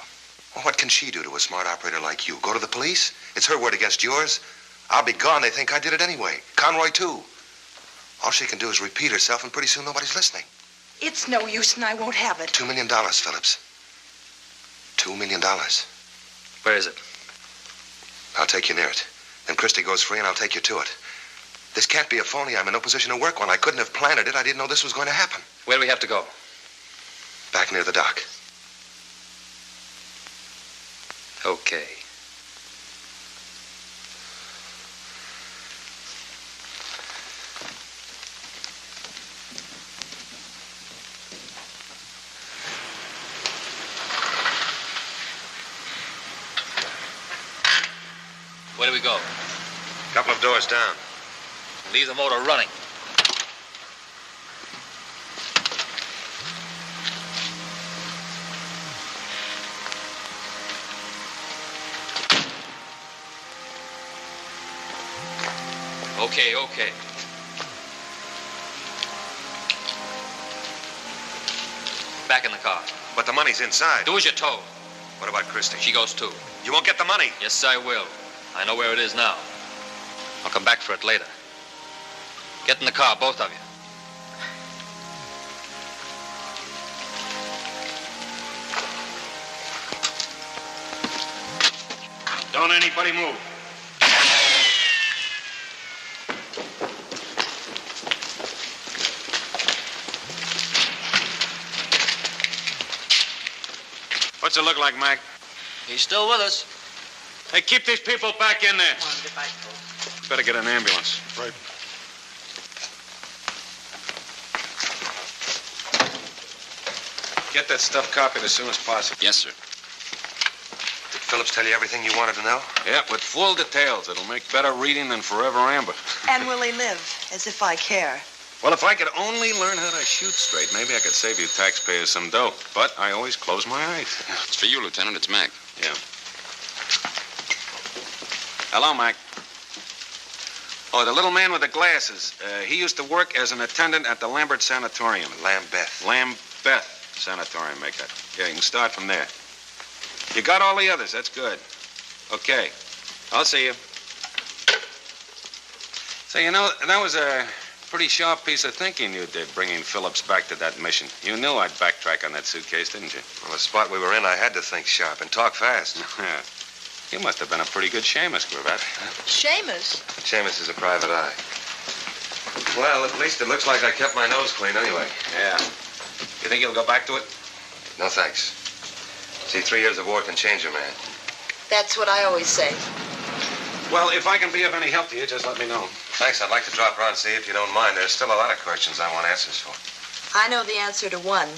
Well, what can she do to a smart operator like you? Go to the police? It's her word against yours. I'll be gone. They think I did it anyway. Conroy, too. All she can do is repeat herself, and pretty soon nobody's listening. It's no use, and I won't have it. $2 million, Phillips. $2 million. Where is it? I'll take you near it. Then Christie goes free, and I'll take you to it. This can't be a phony. I'm in no position to work one. I couldn't have planted it. I didn't know this was going to happen. Where do we have to go? Back near the dock. Okay. Where do we go? Couple of doors down. Leave the motor running. Okay. Back in the car. But the money's inside. Do as you're told. What about Christie? She goes too. You won't get the money. Yes, I will. I know where it is now. I'll come back for it later. Get in the car, both of you. Don't anybody move. What's it look like, Mac? He's still with us. Hey, keep these people back in there. Come on, get back, folks. Better get an ambulance. Right. Get that stuff copied as soon as possible. Yes, sir. Did Phillips tell you everything you wanted to know? Yeah, with full details. It'll make better reading than Forever Amber. And will he live? As if I care. Well, if I could only learn how to shoot straight, maybe I could save you taxpayers some dough. But I always close my eyes. It's for you, Lieutenant. It's Mac. Yeah. Hello, Mac. Oh, the little man with the glasses. He used to work as an attendant at the Lambert Sanatorium. Lambeth Sanatorium, make that. Yeah, you can start from there. You got all the others. That's good. Okay. I'll see you. Say, you know, that was a pretty sharp piece of thinking you did, bringing Phillips back to that mission. You knew I'd backtrack on that suitcase, didn't you? Well, the spot we were in, I had to think sharp and talk fast. You must have been a pretty good Seamus, Cravat. Seamus? Seamus is a private eye. Well, at least it looks like I kept my nose clean anyway. Yeah. You think you'll go back to it? No, thanks. See, 3 years of war can change a man. That's what I always say. Well, if I can be of any help to you, just let me know. Thanks. I'd like to drop around and see if you don't mind. There's still a lot of questions I want answers for. I know the answer to one,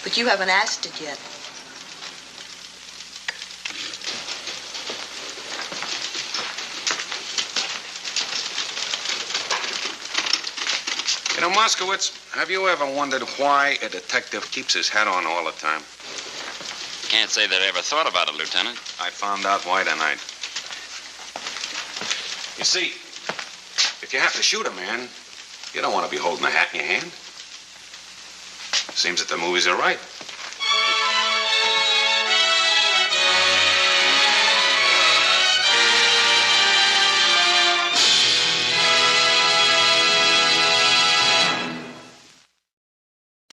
but you haven't asked it yet. You know, Mankiewicz, have you ever wondered why a detective keeps his hat on all the time? Can't say that I ever thought about it, Lieutenant. I found out why tonight. You see, if you have to shoot a man, you don't want to be holding a hat in your hand. Seems that the movies are right.